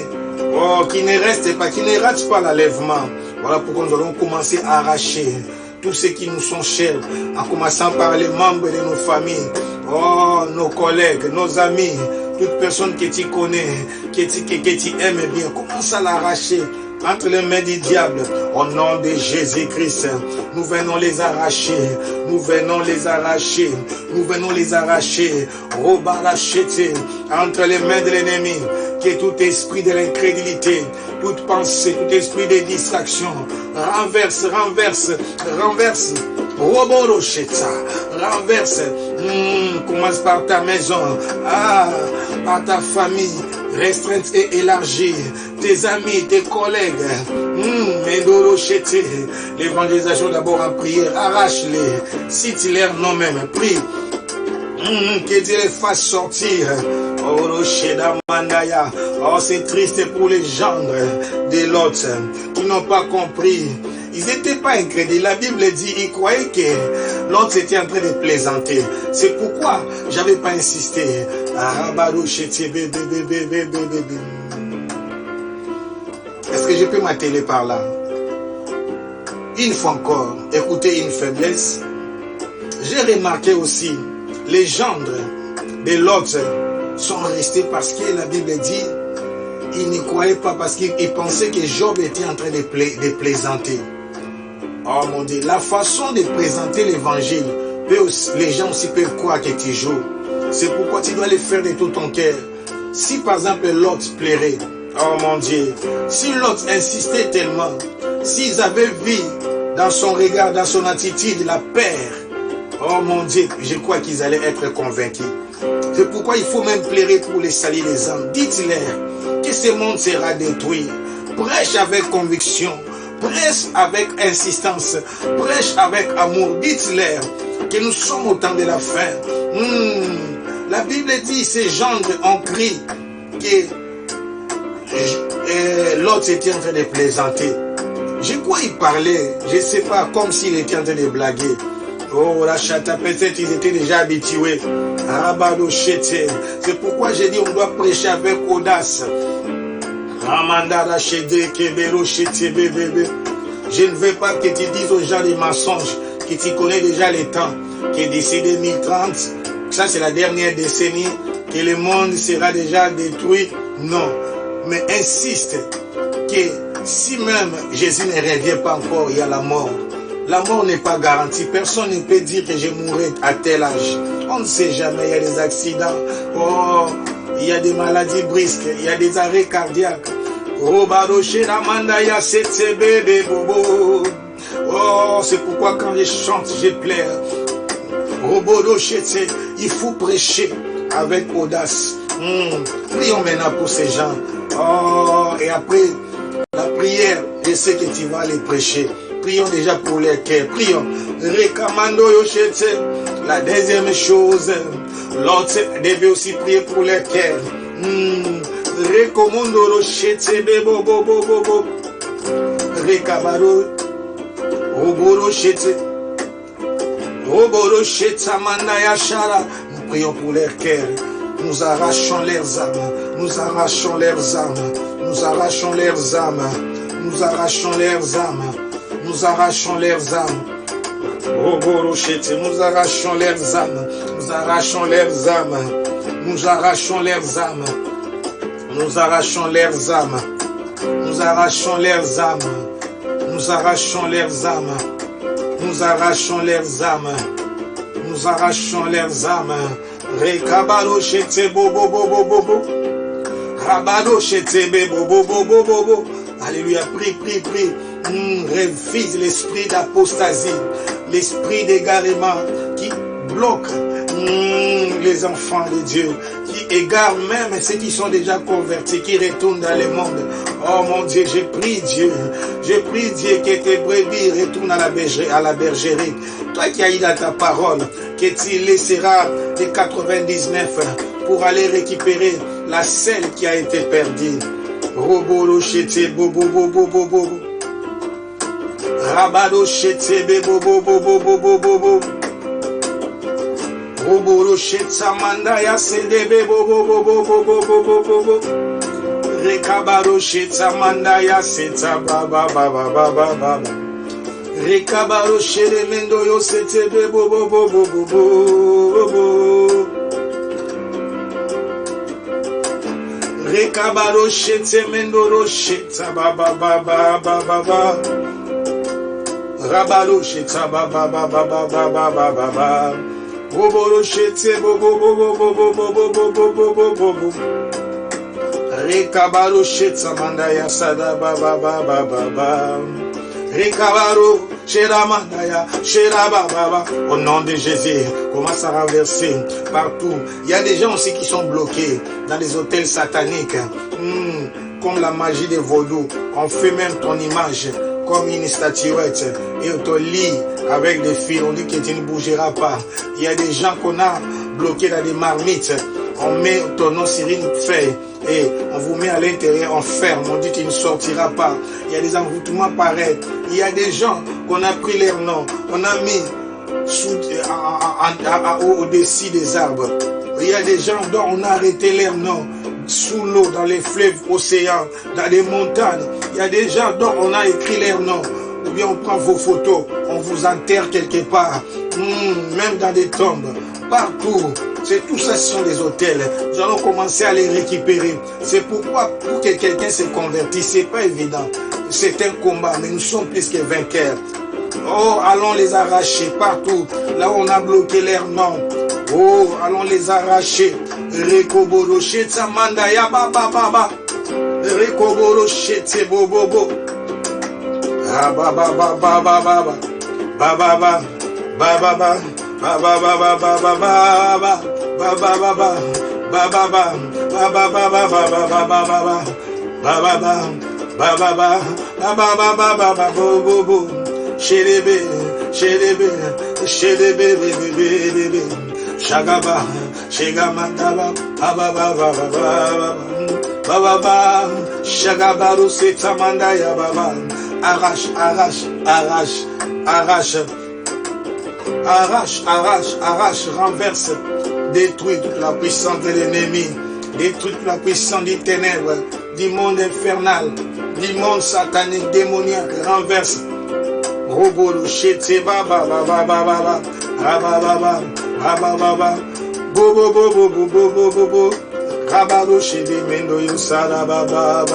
Oh, qu'ils ne restent pas, qu'ils ne ratent pas l'enlèvement. Voilà pourquoi nous allons commencer à arracher tous ceux qui nous sont chers. En commençant par les membres de nos familles. Oh, nos collègues, nos amis. Toute personne que tu connais, que tu aimes bien, commence à l'arracher entre les mains du diable. Au nom de Jésus-Christ, nous venons les arracher. Nous venons les arracher. Nous venons les arracher. Robarachete entre les mains de l'ennemi. Que tout esprit de l'incrédulité, toute pensée, tout esprit de distraction, renverse. Roborocheta, renverse. Commence par ta maison, par ta famille, restreinte et élargie, tes amis, tes collègues. L'évangélisation d'abord en prière, arrache-les, cite leur nom même, prie. Que Dieu les fasse sortir. Oh, c'est triste pour les gendres de Lot qui n'ont pas compris. Ils n'étaient pas incrédules. La Bible dit, ils croyaient que Lot était en train de plaisanter. C'est pourquoi j'avais pas insisté. Est-ce que je peux m'atteler par là? Une fois encore, écoutez une faiblesse. J'ai remarqué aussi, les gendres de Lot sont restés parce que la Bible dit, ils n'y croyaient pas parce qu'ils pensaient que Job était en train de plaisanter. Oh mon Dieu, la façon de présenter l'évangile, les gens aussi peuvent croire que tu joues. C'est pourquoi tu dois le faire de tout ton cœur. Si par exemple Lot plairait, oh mon Dieu, si Lot insistait tellement, s'ils avaient vu dans son regard, dans son attitude, la peur, oh mon Dieu, je crois qu'ils allaient être convaincus. C'est pourquoi il faut même plaider pour les salir les âmes. Dites-leur que ce monde sera détruit. Prêche avec conviction, prêche avec insistance, prêche avec amour. Dites-leur que nous sommes au temps de la fin. La Bible dit, ces gens ont crié que l'autre était en train de plaisanter. Je crois qu'il parlait, je ne sais pas, comme s'il était en train de blaguer. Oh, la chata, peut-être ils étaient déjà habitués. C'est pourquoi j'ai dit on doit prêcher avec audace. Je ne veux pas que tu dises aux gens des mensonges, que tu connais déjà les temps, que d'ici 2030, ça c'est la dernière décennie, que le monde sera déjà détruit. Non, mais insiste que si même Jésus ne revient pas encore, il y a la mort. La mort n'est pas garantie. Personne ne peut dire que je mourrai à tel âge. On ne sait jamais, il y a des accidents. Oh, il y a des maladies brisques, il y a des arrêts cardiaques. Oh, c'est pourquoi quand je chante, je pleure. Il faut prêcher avec audace. Prions maintenant pour ces gens. Oh, et après la prière, je sais que tu vas les prêcher. Prions déjà pour les cœurs. Prions. La deuxième chose, l'autre devait aussi prier pour les cœurs. Recommando rochete bebo bobo bobo. Recabaro. Oboro chete. Oboro cheta mandaya shara. Nous prions pour leurs cœurs. Nous arrachons leurs âmes. Nous arrachons leurs âmes. Nous arrachons leurs âmes. Nous arrachons leurs âmes. Nous arrachons leurs âmes. Oboro chete. Nous arrachons leurs âmes. Nous arrachons leurs âmes. Nous arrachons leurs âmes. Nous arrachons leurs âmes. Nous arrachons leurs âmes. Nous arrachons leurs âmes. Nous arrachons leurs âmes. Nous arrachons leurs âmes. Rekabalo chete bobo bobo bobo. Rabalo chete bobo bobo bobo. Alléluia, prie, prie, prie. Refuse l'esprit d'apostasie, l'esprit d'égarement qui bloque les enfants de Dieu, qui égare même ceux qui sont déjà convertis, qui retournent dans le monde. Oh mon Dieu, je prie Dieu que tes brebis retournent à la bergerie. Toi qui as eu dans ta parole, que tu laisseras les 99 pour aller récupérer la seule qui a été perdue. Robolo chete bobo bobo bobo. Rabado chete bobo bobo bobo bobo. Robolo chete mandaya sede bobo bobo bobo bobo bobo. Rekabaro chete mandaya seta baba baba baba baba. Rekabaro chete mendo yo sete bobo bobo bobo bobo. Rekabaro chete mendo ro chete baba baba baba baba. Rabalo chete baba baba baba baba baba. Boboro chete bobo bobo bobo bobo bobo bobo bobo. Rekabaro chete mandaya sada baba baba baba. Rekabaro chera mandaya chera baba. Au nom de Jésus, commence à renverser partout. Il y a des gens aussi qui sont bloqués dans les hôtels sataniques, comme la magie des vaudous. On fait même ton image comme une statuette et on te lit avec des fils. On dit que tu ne bougeras pas. Il y a des gens qu'on a bloqués dans des marmites. On met ton nom sur une feuille et on vous met à l'intérieur, on ferme. On dit qu'il ne sortira pas. Il y a des envoûtements pareils. Il y a des gens qu'on a pris leur nom. On a mis au-dessus des arbres. Il y a des gens dont on a arrêté leur nom sous l'eau, dans les fleuves, océans, dans les montagnes. Il y a des gens dont on a écrit leur nom. Ou bien on prend vos photos, on vous enterre quelque part, même dans des tombes, partout. C'est tout ça, ce sont des hôtels. Nous allons commencer à les récupérer. C'est pourquoi, pour que quelqu'un se convertisse, c'est pas évident. C'est un combat, mais nous sommes plus que vainqueurs. Oh, allons les arracher partout. Là où on a bloqué leur nom. Oh, allons les arracher. Rekoboro chete mandaya baba baba. Rekoboro chete bobo bobo. Shagaba, Shegamataba, Baba, Shagabaru Setamandaya Baba, arrache, renverse, détruis toute la puissance de l'ennemi, détruis toute la puissance des ténèbres, du monde infernal, du monde satanique, démoniaque, renverse. Robolo Shete Baba, Bobo, Rabado Shede Mendo Yusara Baba,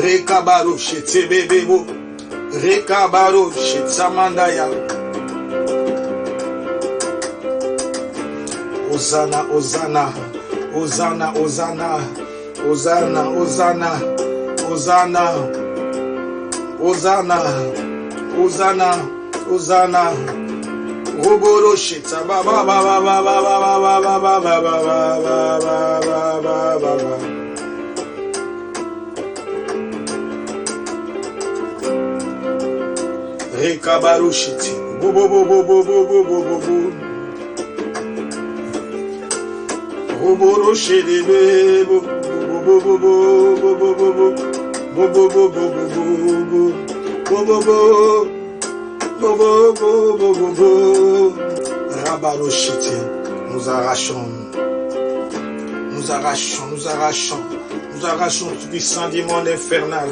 Rekabaro Shete Bebebo, Rekabaro Shete Mandaya. Hosanna, Hosanna, Hosanna, Hosanna, Hosanna, Hosanna, Hosanna, Hosanna, Hosanna, Hosanna. Roboro Shete Baba Baba. Rekabarushiti, Rabarushiti, nous arrachons tout puissant du monde infernal,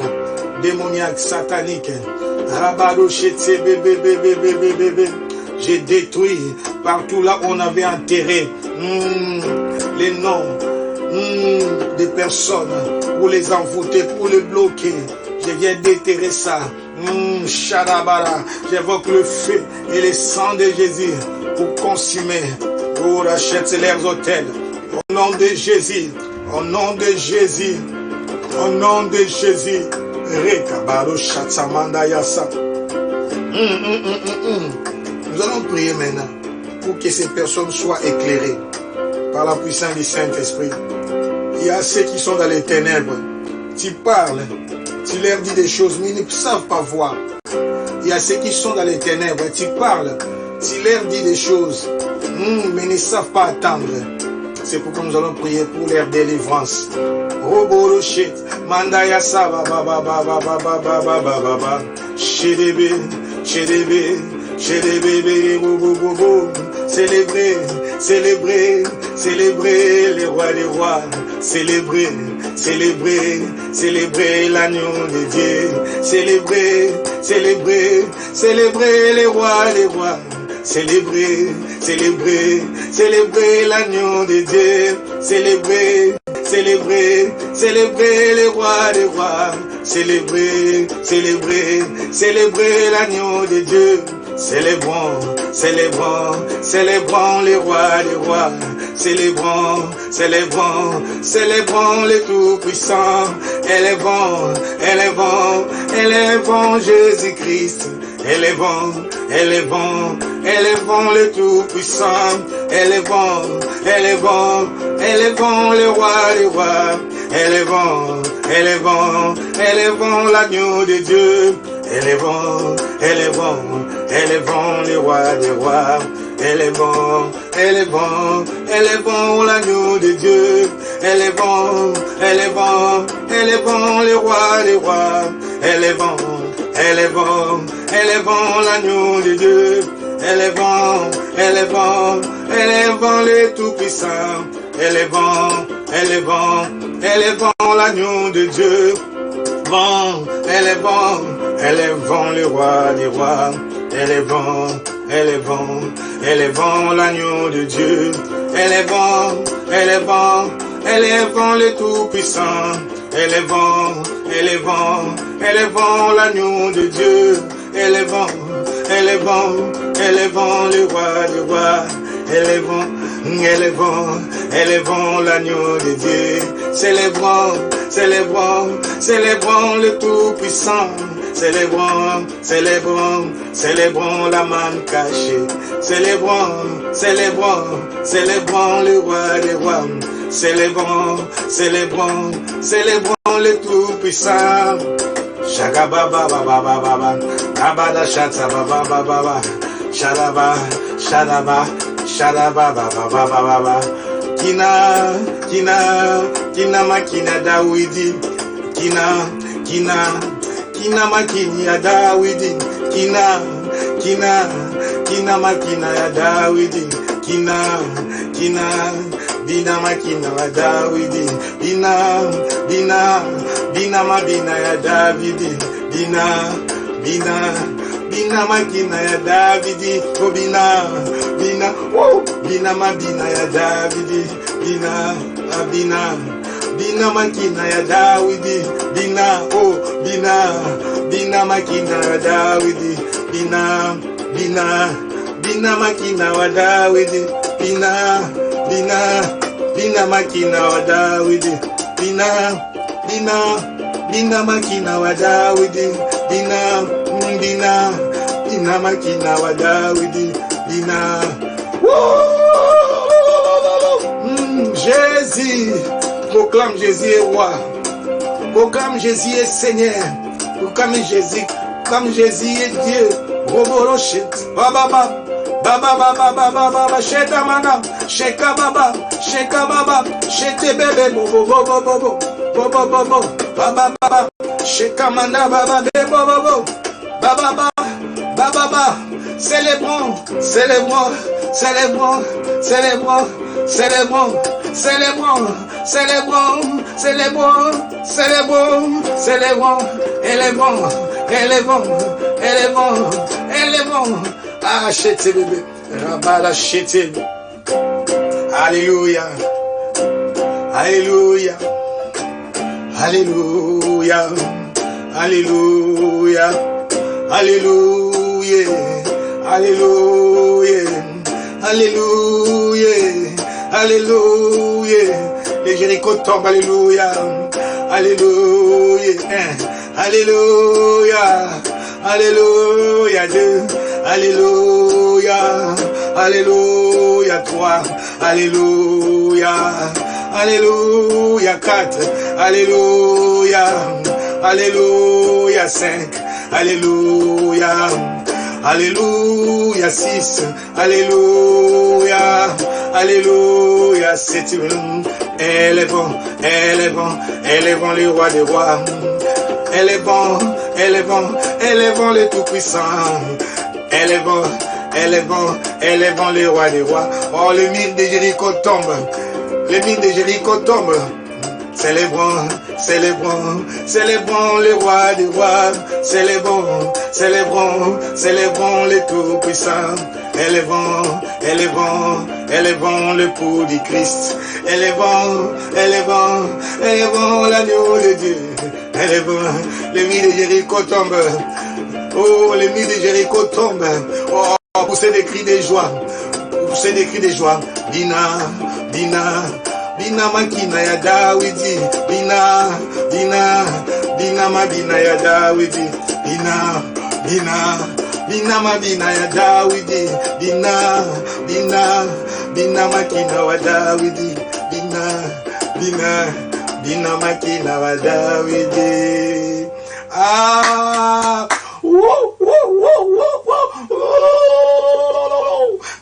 démoniaque, satanique. Rabarushiti, bébé. J'ai détruit partout là où on avait enterré les noms des personnes pour les envoûter, pour les bloquer. Je viens déterrer ça. Shadabara. J'évoque le feu et le sang de Jésus pour consumer. Pour racheter leurs hôtels. Au nom de Jésus. Au nom de Jésus. Au nom de Jésus. Rekabaro Shatsamanda Yasa. Nous allons prier maintenant pour que ces personnes soient éclairées par la puissance du Saint-Esprit. Il y a ceux qui sont dans les ténèbres. Tu parles, tu leur dis des choses, mais ils ne savent pas voir. Il y a ceux qui sont dans les ténèbres. Tu parles, tu leur dis des choses, mais ils ne savent pas attendre. C'est pourquoi nous allons prier pour leur délivrance. Roboroshit, Mandaya Saba, Chedebe, célébrer les rois des rois, célébrer l'agneau de Dieu, célébrer les rois des rois, célébrer l'agneau de Dieu, célébrer les rois des rois, célébrer l'agneau de Dieu. Célébrons les rois des rois, célébrons les tout-puissants, élevons Jésus-Christ, élevons les tout-puissants, élevons les rois des rois, élevons l'agneau de Dieu, élevons les rois des rois, élevons l'agneau de Dieu, élevons les rois des rois, élevons l'agneau de Dieu, élevons les tout-puissants, élevons l'agneau de Dieu, élevons le roi des rois, élevons l'agneau de Dieu, élevons élevons le Tout-Puissant, élevons, élevons, élevons l'agneau de Dieu, élevons, élevons, élevons le roi des rois, élevons, élevons, élevons l'agneau de Dieu, célébrons, célébrons, célébrons le Tout-Puissant, célébrons, célébrons, célébrons la manne cachée, célébrons, célébrons, célébrons le roi des rois, célébrons, célébrons, célébrons le Tout-Puissant. Shaka baba baba baba baba shata baba baba shalaba shalaba shalaba baba baba kina kina kina makina Dawidi kina kina kina makini ya Dawidi kina kina kina makina ya Dawidi kina kina bina makina ya Dawidi bina bina bina mabina ya Davidi bina bina bina makina ya Davidi oh bina bina oh bina mabina ya Davidi bina bina bina makina ya Davidi bina oh bina bina makina ya Davidi bina bina bina makina ya Davidi bina bina bina makina ya Davidi bina bina bina makina wa Dawidi bina bina bina makina wa Dawidi bina Jésus, proclame Jésus est roi, proclame Jésus est Seigneur, proclame Jésus est Dieu. Roboro shit baba baba baba baba baba sheta mana sheka baba shete bebe bobo bobo bobo bobo bobo baba baba sheka mana baba bebo bobo baba baba célébrons célébrons célébrons célébrons célébrons célébrons célébrons célébrons célébrons célébrons élevons élevons élevons élevons achetez bébé rabat achetez alléluia alléluia alléluia alléluia alléluia alléluia alléluia alléluia les Jéricho tombent alléluia alléluia alléluia alléluia Dieu alléluia alléluia 3 alléluia alléluia 4 alléluia alléluia 5 alléluia alléluia 6 alléluia alléluia 7 élevons élevons élevons le roi des rois élevons élevons élevons le Tout-Puissant élevons élevons élevons le roi des rois. Oh, le mur de Jéricho tombe, le mur de Jéricho tombe. Célébrons, célébrons, célébrons le roi des rois. Célébrons, célébrons, célébrons le Tout-Puissant. Élevons, élevons, élevons le pouls du Christ. Élevons, élevons, élevons l'agneau de Dieu. Élevons, le mur de Jéricho tombe. Oh, le mur de Jéricho tombe. Oh, poussez des cris de joie. Poussez des cris de joie. Bina, bina. Bina makina ya Dawidi, bina, bina, bina mabina ya Dawidi, bina, bina, bina mabina ya Dawidi, bina, bina, bina makina wa Dawidi, bina, bina, bina makina wa Dawidi. Ah,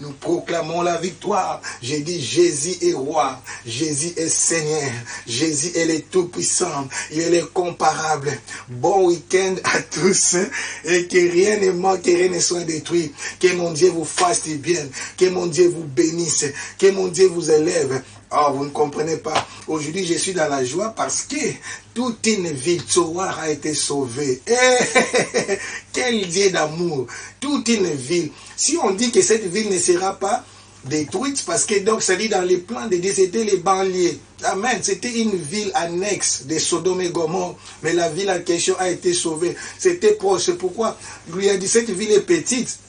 nous proclamons la victoire. J'ai dit Jésus est roi, Jésus est Seigneur, Jésus est le Tout-Puissant, il est le comparable. Bon week-end à tous et que rien ne manque, que rien ne soit détruit. Que mon Dieu vous fasse du bien, que mon Dieu vous bénisse, que mon Dieu vous élève. Oh, vous ne comprenez pas. Aujourd'hui, je suis dans la joie parce que toute une ville, Tsoar, a été sauvée. Quel Dieu d'amour. Toute une ville. Si on dit que cette ville ne sera pas détruite, parce que donc ça dit dans les plans de Dieu, c'était les banlieues. Amen. C'était une ville annexe de Sodome et Gomorrhe. Mais la ville en question a été sauvée. C'était proche. C'est pourquoi lui a dit, cette ville est petite.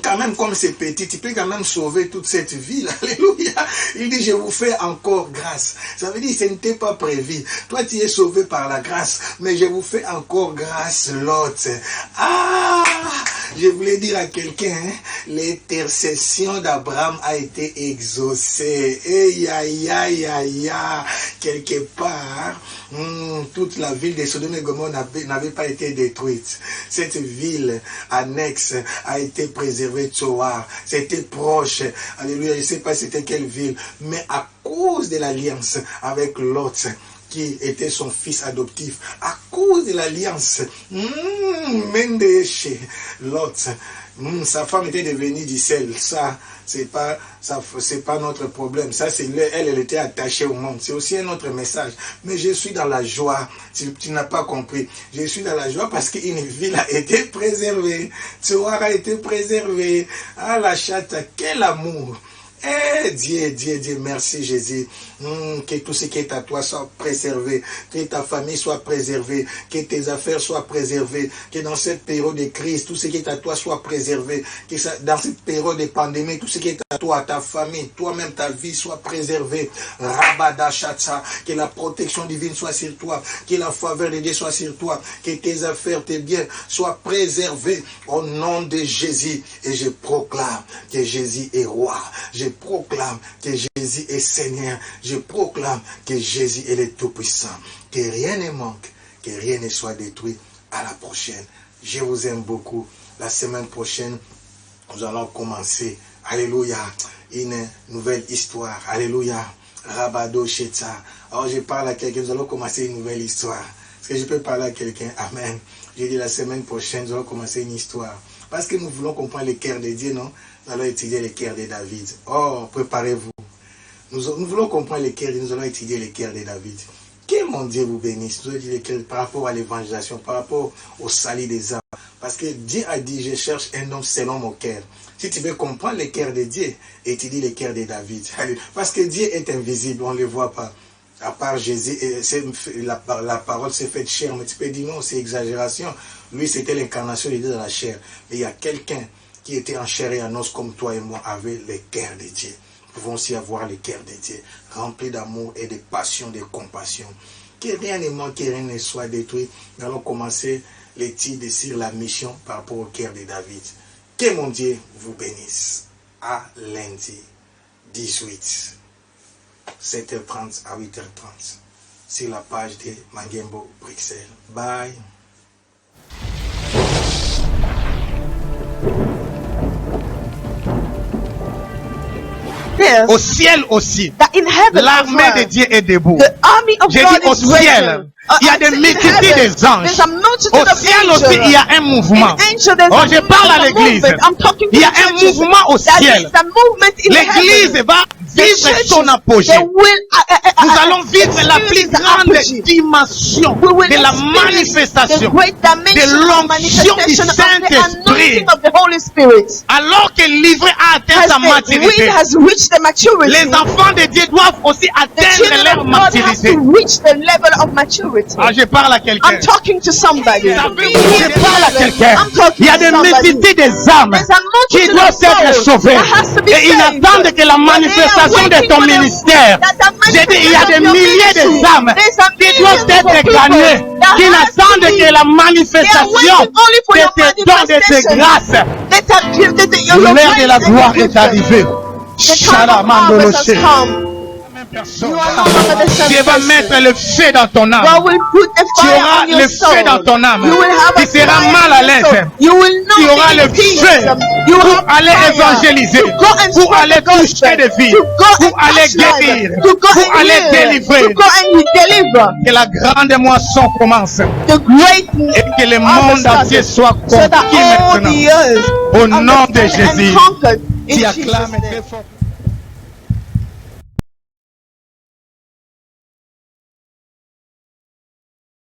Quand même, comme c'est petit, tu peux quand même sauver toute cette ville. Alléluia. Il dit, je vous fais encore grâce. Ça veut dire, ce n'était pas prévu. Toi, tu es sauvé par la grâce. Mais je vous fais encore grâce, Lot. Ah, je voulais dire à quelqu'un, l'intercession d'Abraham a été exaucée. Et quelque part, toute la ville de Sodome et Gomorrhe n'avait pas été détruite. Cette ville annexe a été préservée de Tsoar. C'était proche. Alléluia. Je ne sais pas c'était quelle ville. Mais à cause de l'alliance avec Lot, qui était son fils adoptif, à cause de l'alliance, Lot, sa femme était devenue du sel. Ça, c'est pas notre problème. Ça, c'est elle était attachée au monde. C'est aussi un autre message. Mais je suis dans la joie. Tu n'as pas compris. Je suis dans la joie parce qu'une ville a été préservée. Tsoar a été préservé. Ah, la chatte, quel amour. Eh, Dieu, merci Jésus. Que tout ce qui est à toi soit préservé, que ta famille soit préservée, que tes affaires soient préservées, que dans cette période de crise, tout ce qui est à toi soit préservé, que dans cette période de pandémie, tout ce qui est à toi, ta famille, toi-même, ta vie soit préservée. Rabada Chacha, que la protection divine soit sur toi, que la faveur de Dieu soit sur toi, que tes affaires, tes biens soient préservés au nom de Jésus. Et je proclame que Jésus est roi. Je proclame que Jésus est Seigneur. Je proclame que Jésus est le Tout-Puissant. Que rien ne manque, que rien ne soit détruit. À la prochaine. Je vous aime beaucoup. La semaine prochaine, nous allons commencer. Alléluia. Une nouvelle histoire. Alléluia. Rabado Shetsa. Alors je parle à quelqu'un. Nous allons commencer une nouvelle histoire. Est-ce que je peux parler à quelqu'un? Amen. J'ai dit la semaine prochaine, nous allons commencer une histoire. Parce que nous voulons comprendre le cœur de Dieu, non? Nous allons étudier le cœur de David. Oh, préparez-vous. Nous voulons comprendre le cœur de Dieu, nous allons étudier le cœur de David. Que mon Dieu vous bénisse. Nous allons étudier le cœur par rapport à l'évangélisation, par rapport au salut des âmes. Parce que Dieu a dit, je cherche un homme selon mon cœur. Si tu veux comprendre le cœur de Dieu, étudie le cœur de David. Parce que Dieu est invisible, on ne le voit pas. À part Jésus, la parole s'est faite chair. Mais tu peux dire non, c'est exagération. Lui, c'était l'incarnation de Dieu dans la chair. Mais il y a quelqu'un qui était en chair et en os comme toi et moi, avait le cœur de Dieu. Nous pouvons aussi avoir le cœur de Dieu, rempli d'amour et de passion, de compassion. Que rien ne manque, que rien ne soit détruit. Nous allons commencer l'étude sur la mission par rapport au cœur de David. Que mon Dieu vous bénisse. À lundi 18, 7h30 à 8h30, sur la page de Mangembo Bruxelles. Bye. Au ciel aussi, l'armée de Dieu est debout. J'ai dit au ciel, il y a des multitudes des anges. Au ciel aussi, il y a un mouvement. Oh, je parle à l'église. Il y a un mouvement au ciel. L'église va vivre son apogée. Nous allons vivre la plus grande dimension de la manifestation de l'onction du Saint-Esprit. Alors que l'ivraie a atteint sa maturité, les enfants de Dieu doivent aussi atteindre leur maturité. Ah, je parle à quelqu'un. I'm talking to somebody. Je parle à quelqu'un. Il y a des multitudes des âmes qui doivent être sauvées. Et ils attendent que la manifestation de ton ministère. J'ai dit, il y a des milliers de âmes qui doivent être gagnées, qui attendent que la manifestation de tes dons, de tes grâces. L'heure de la gloire est arrivée. Shalamando Dieu va mettre le feu dans ton âme. Tu auras le feu dans ton âme. Tu seras mal à l'aise. Tu auras le feu pour aller évangéliser, pour aller toucher des vies, pour aller guérir, pour aller délivrer. Que la grande moisson commence et que le monde entier soit conquis maintenant. Au nom de Jésus, tu acclames très fort.